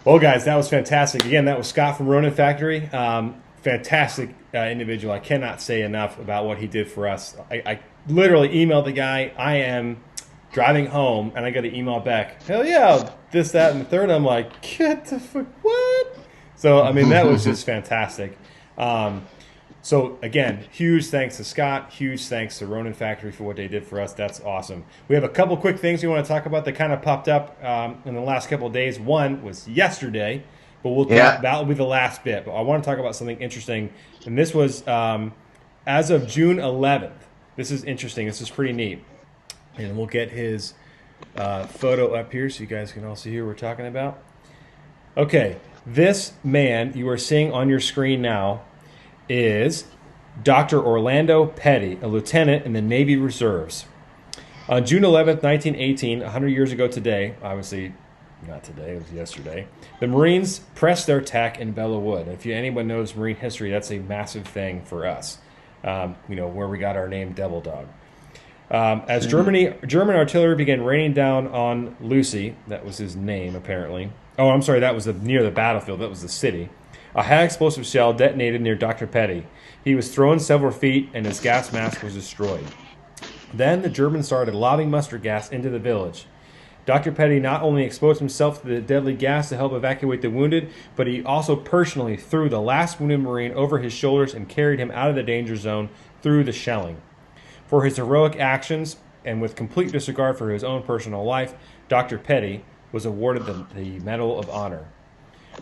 Well, guys, that was fantastic. Again, that was Scott from Ronin Factory. Fantastic individual. I cannot say enough about what he did for us. I literally emailed the guy. I am driving home, and I got an email back. Hell yeah, this, that, and the third. I'm like, get the fuck, what? So, I mean, that was just fantastic. So, again, huge thanks to Scott. Huge thanks to Ronin Factory for what they did for us. That's awesome. We have a couple quick things we want to talk about that kind of popped up in the last couple of days. One was yesterday, but that will be the last bit. But I want to talk about something interesting. And this was as of June 11th. This is interesting. This is pretty neat. And we'll get his photo up here so you guys can all see who we're talking about. Okay, this man you are seeing on your screen now is Dr. Orlando Petty, a lieutenant in the Navy Reserves. On June 11th, 1918, 100 years ago today, obviously not today, it was yesterday, the Marines pressed their attack in Belleau Wood. If anyone knows Marine history, that's a massive thing for us, where we got our name Devil Dog. As German artillery began raining down on Lucy, that was his name apparently. Oh, I'm sorry, that was near the battlefield, that was the city. A high explosive shell detonated near Dr. Petty. He was thrown several feet and his gas mask was destroyed. Then the Germans started lobbing mustard gas into the village. Dr. Petty not only exposed himself to the deadly gas to help evacuate the wounded, but he also personally threw the last wounded Marine over his shoulders and carried him out of the danger zone through the shelling. For his heroic actions, and with complete disregard for his own personal life, Dr. Petty was awarded the Medal of Honor.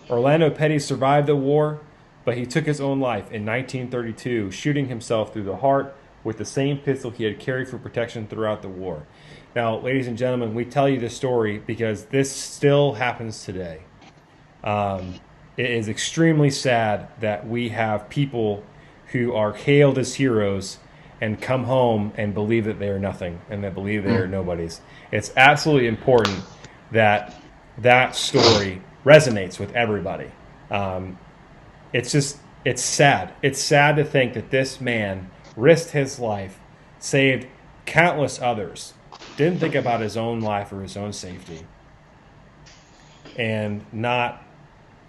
Orlando Petty survived the war, but he took his own life in 1932, shooting himself through the heart with the same pistol he had carried for protection throughout the war. Now, ladies and gentlemen, we tell you this story because this still happens today. It is extremely sad that we have people who are hailed as heroes and come home and believe that they are nothing and they believe they are nobodies. It's absolutely important that that story resonates with everybody. It's sad. It's sad to think that this man risked his life, saved countless others, didn't think about his own life or his own safety, and not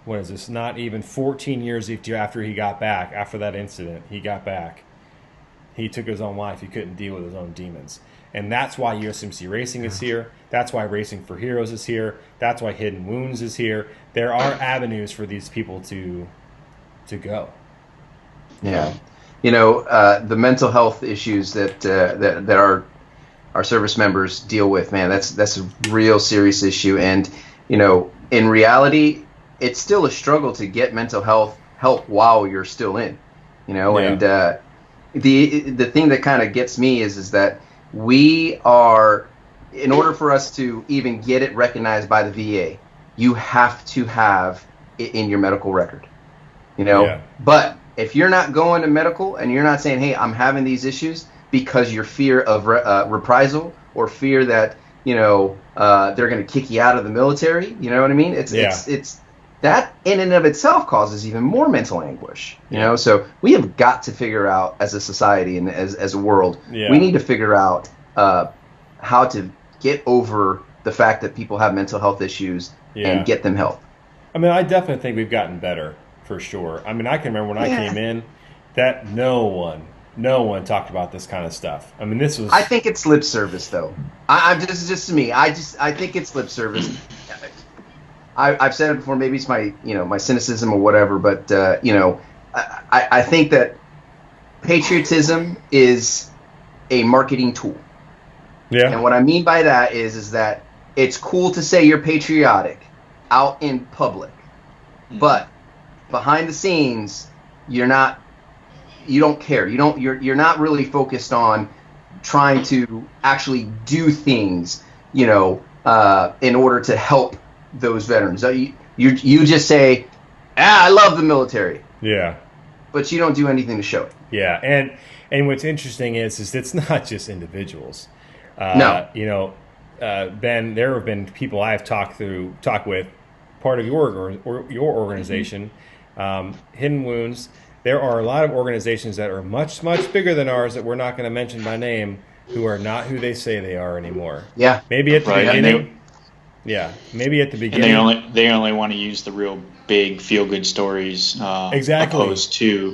even 14 years after he got back, after that incident, he got back, he took his own life. He couldn't deal with his own demons. And that's why USMC Racing is here. That's why Racing for Heroes is here. That's why Hidden Wounds is here. There are avenues for these people to go. Yeah. The mental health issues that our service members deal with, man, that's a real serious issue. And, in reality, it's still a struggle to get mental health help while you're still in, and the thing that kind of gets me is that we are, in order for us to even get it recognized by the VA, you have to have it in your medical record, But if you're not going to medical and you're not saying, hey, I'm having these issues because your fear of reprisal or fear that, they're going to kick you out of the military, you know what I mean? It's that in and of itself causes even more mental anguish, So we have got to figure out as a society and as a world, we need to figure out how to get over the fact that people have mental health issues and get them help. I mean, I definitely think we've gotten better for sure. I mean, I can remember when I came in that no one talked about this kind of stuff. I mean, this was. I think it's lip service, though. This is just to me. I think it's lip service. I've said it before. Maybe it's my my cynicism or whatever, but I think that patriotism is a marketing tool. Yeah. And what I mean by that is that it's cool to say you're patriotic out in public, but behind the scenes, you're not. You don't care. You're not really focused on trying to actually do things, in order to help those veterans. You just say, I love the military. Yeah. But you don't do anything to show it. Yeah, and what's interesting is it's not just individuals. No. Ben, there have been people I've talked with, part of your organization, Hidden Wounds. There are a lot of organizations that are much, much bigger than ours that we're not going to mention by name who are not who they say they are anymore. Yeah. Maybe at the beginning. Maybe at the beginning. And they only want to use the real big feel good stories. Exactly. Opposed to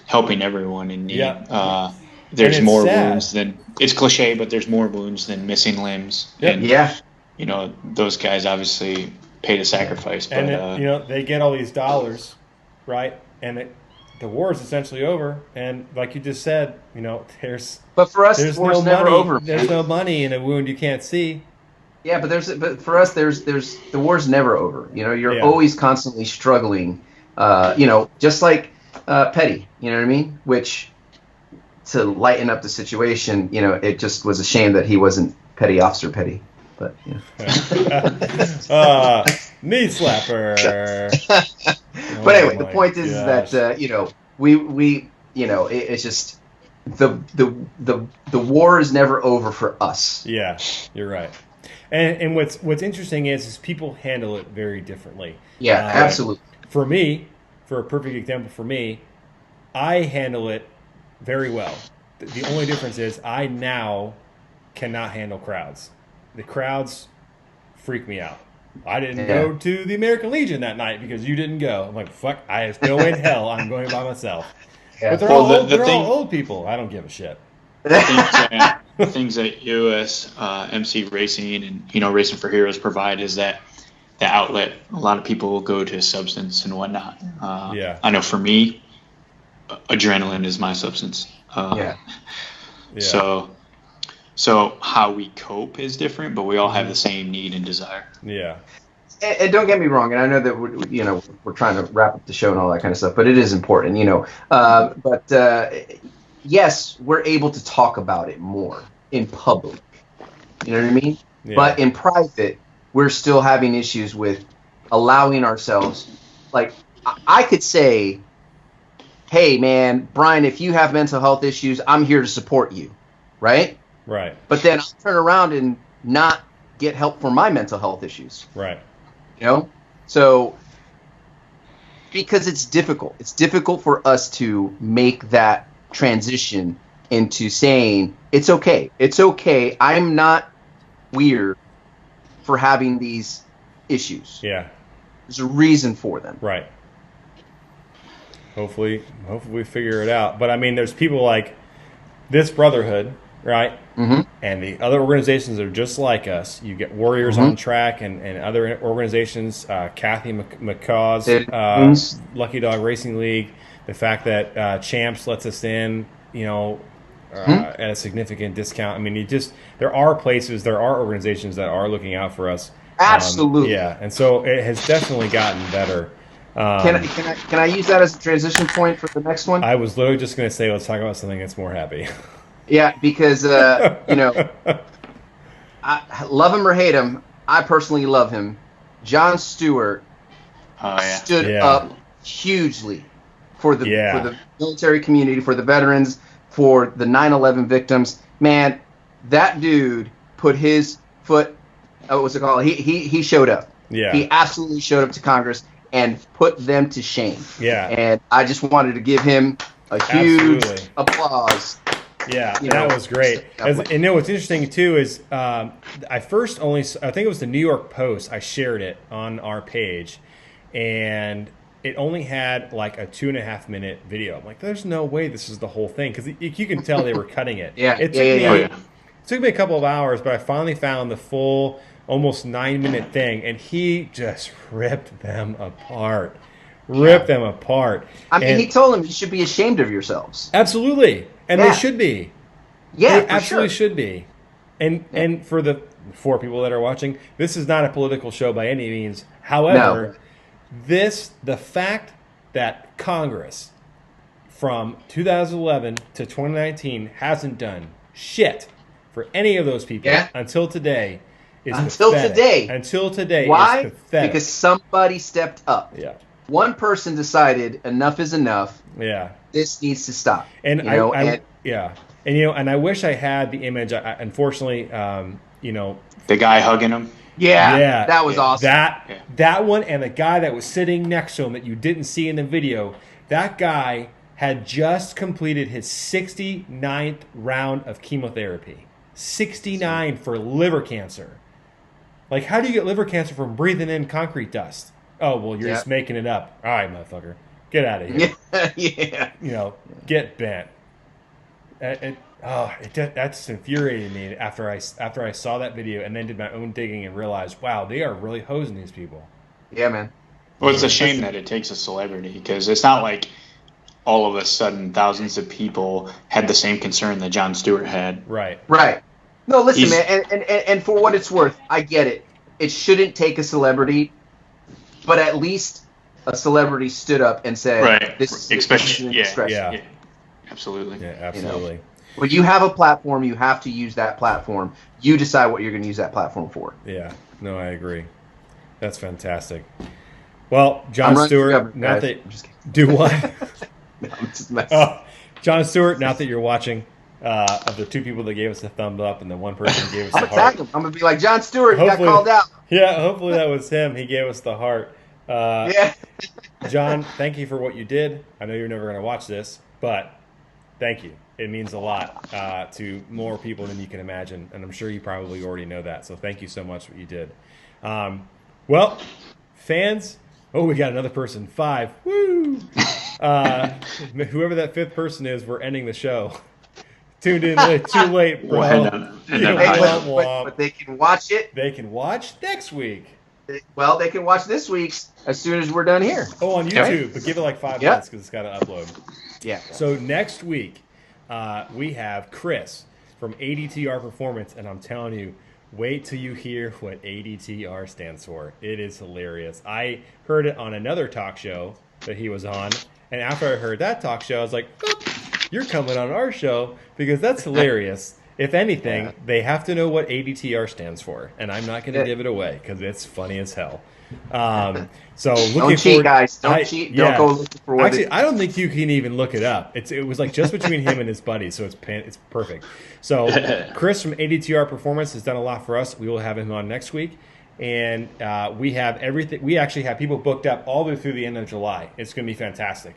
helping everyone in need. Yeah. There's more wounds than it's cliche, but there's more wounds than missing limbs. Yep. And, those guys obviously paid a sacrifice. But, and they get all these dollars, right? And the war is essentially over. And like you just said, there's. But for us, the war's never over. There's no money in a wound you can't see. Yeah, but for us, there's the war's never over. You're always constantly struggling. Just like Petty. You know what I mean? Which to lighten up the situation, it just was a shame that he wasn't Petty Officer Petty. But Knee slapper. But anyway, the point is that it's just the war is never over for us. Yeah, you're right. And what's interesting is people handle it very differently. Yeah, absolutely. For me, for a perfect example, I handle it very well. The only difference is I now cannot handle crowds. The crowds freak me out. I didn't go to the American Legion that night because you didn't go. I'm like, fuck, I have no in hell. I'm going by myself. Yeah. But they're all old people. I don't give a shit. The things that US MC Racing and Racing for Heroes provide is that the outlet. A lot of people will go to substance and whatnot. I know for me, adrenaline is my substance. So how we cope is different, but we all have the same need and desire. Yeah. And don't get me wrong, and I know that we're trying to wrap up the show and all that kind of stuff, but it is important, yes, we're able to talk about it more in public. You know what I mean? Yeah. But in private, we're still having issues with allowing ourselves. Like, I could say, hey, man, Brian, if you have mental health issues, I'm here to support you, right? Right. But then I'll turn around and not get help for my mental health issues. Right. So because it's difficult. It's difficult for us to make that transition into saying, it's okay. It's okay. I'm not weird for having these issues. Yeah. There's a reason for them. Right. Hopefully we figure it out. But I mean, there's people like this Brotherhood, right? Mm-hmm. And the other organizations that are just like us. You get Warriors on Track and other organizations, Kathy McCaw's Lucky Dog Racing League, the fact that Champs lets us in, at a significant discount. I mean, there are places, there are organizations that are looking out for us. Absolutely. And so it has definitely gotten better. Can I use that as a transition point for the next one? I was literally just going to say, let's talk about something that's more happy. Yeah, because I love him or hate him, I personally love him. Jon Stewart stood up hugely for the military community, for the veterans, for the 9/11 victims. Man, that dude put his foot. What's it called? He showed up. Yeah. He absolutely showed up to Congress and put them to shame. Yeah. And I just wanted to give him a huge applause. Yeah, that was great. And what's interesting too is I think it was the New York Post. I shared it on our page, and it only had like a 2.5 minute video. I'm like, there's no way this is the whole thing, because you can tell they were cutting it. It took me a couple of hours, but I finally found the full, almost 9-minute thing, and he just ripped them apart. Them apart. I mean, he told them you should be ashamed of yourselves. Absolutely. And they should be. Yeah, they absolutely should be. And for the 4 people that are watching, this is not a political show by any means. However, the fact that Congress from 2011 to 2019 hasn't done shit for any of those people until today is pathetic. Until today. Why? Is pathetic. Because somebody stepped up. Yeah. One person decided enough is enough. Yeah. This needs to stop. And and I wish I had the image. Unfortunately, the guy hugging him. Yeah, that was awesome. That one, and the guy that was sitting next to him that you didn't see in the video. That guy had just completed his 69th round of chemotherapy. 69 for liver cancer. Like, how do you get liver cancer from breathing in concrete dust? Oh, well, you're just making it up. All right, motherfucker. Get out of here. Yeah. Get bent. That's infuriating me after I saw that video and then did my own digging and realized, wow, they are really hosing these people. Yeah, man. Well, it's a shame that it takes a celebrity, because it's not like all of a sudden thousands of people had the same concern that Jon Stewart had. Right. No, listen, man, and for what it's worth, I get it. It shouldn't take a celebrity, but at least a celebrity stood up and said, right. "This is especially this is Absolutely. Yeah, absolutely. You know? When you have a platform, you have to use that platform. You decide what you're going to use that platform for. Yeah, no, I agree. That's fantastic. Well, I'm John running for Stewart, governor, not guys. that I'm just kidding. do what? No, I'm just messing. John Stewart, not that you're watching, of the 2 people that gave us a thumb up and the 1 person who gave us I'm the gonna tag heart. him. I'm gonna be like, John Stewart, you got Hopefully- called out. Yeah, hopefully that was him. He gave us the heart. Yeah. John, thank you for what you did. I know you're never going to watch this, but thank you. It means a lot to more people than you can imagine, and I'm sure you probably already know that. So thank you so much for what you did. Well, fans, we got another person, 5. Woo! Whoever that 5th person is, we're ending the show. Tuned in too late, bro. But they can watch it. They can watch next week. Well, they can watch this week's as soon as we're done here. Oh, on YouTube, but give it like 5 minutes because it's got to upload. Yeah. So next week, we have Chris from ADTR Performance, and I'm telling you, wait till you hear what ADTR stands for. It is hilarious. I heard it on another talk show that he was on, and after I heard that talk show, I was like, oh, you're coming on our show because that's hilarious. If anything, they have to know what ADTR stands for, and I'm not going to give it away because it's funny as hell. So looking Don't cheat, forward, guys. Don't cheat. Don't go looking for what. Actually, I don't think you can even look it up. It was like just between him and his buddies, so it's perfect. So Chris from ADTR Performance has done a lot for us. We will have him on next week, and we have everything. We actually have people booked up all the way through the end of July. It's going to be fantastic.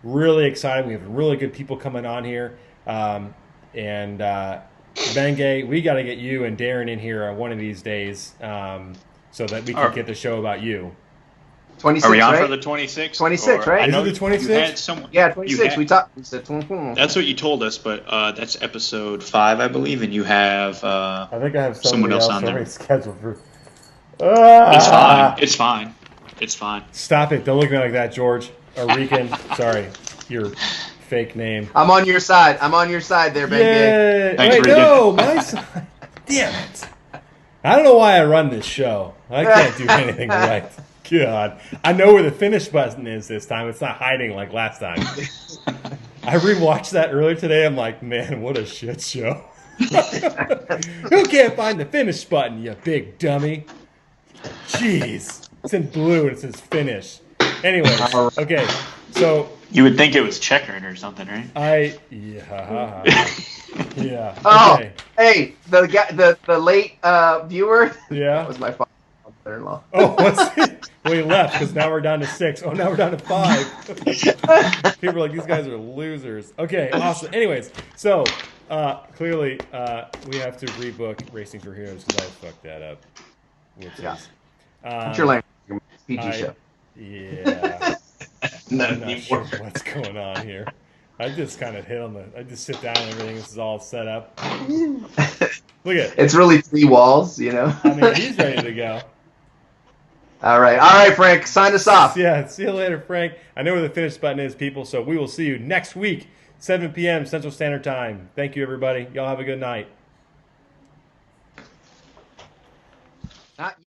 Really excited. We have really good people coming on here. And Bengay, we got to get you and Darren in here one of these days so that we can get the show about you. 26, Are we on right? for the 26th? 26, right? Is it the 26th? Yeah, 26. We talked. We said 24. That's what you told us, but that's episode 5, I believe, and you have I think I have someone else on there. scheduled for. It's fine. It's fine. It's fine. Stop it! Don't look at me like that, George. Or Rican. Sorry, your fake name. I'm on your side. I'm on your side there, Bengay. Thanks, Wait, Regan. no, my side. Damn it! I don't know why I run this show. I can't do anything right. God, I know where the finish button is this time. It's not hiding like last time. I rewatched that earlier today. I'm like, man, what a shit show. Who can't find the finish button, you big dummy? Jeez. It's in blue and it says finish. Anyways, okay, so You would think it was checkered or something, right? Yeah. Oh, Okay. hey, the late viewer. Yeah. That was my father-in-law. Oh, what's it? We left because now we're down to 6. Oh, now we're down to 5. People are like, these guys are losers. Okay, awesome. Anyways, so clearly we have to rebook Racing for Heroes because I fucked that up. Yeah. What's your language? PG show. Yeah. Not I'm not anymore. sure what's going on here. I just kind of I just sit down and everything. This is all set up. Look at it. It's really 3 walls, you know. I mean, he's ready to go. All right, Frank. Sign us off. Yeah, see you later, Frank. I know where the finish button is, people, so we will see you next week, 7 p.m. Central Standard Time. Thank you, everybody. Y'all have a good night. Not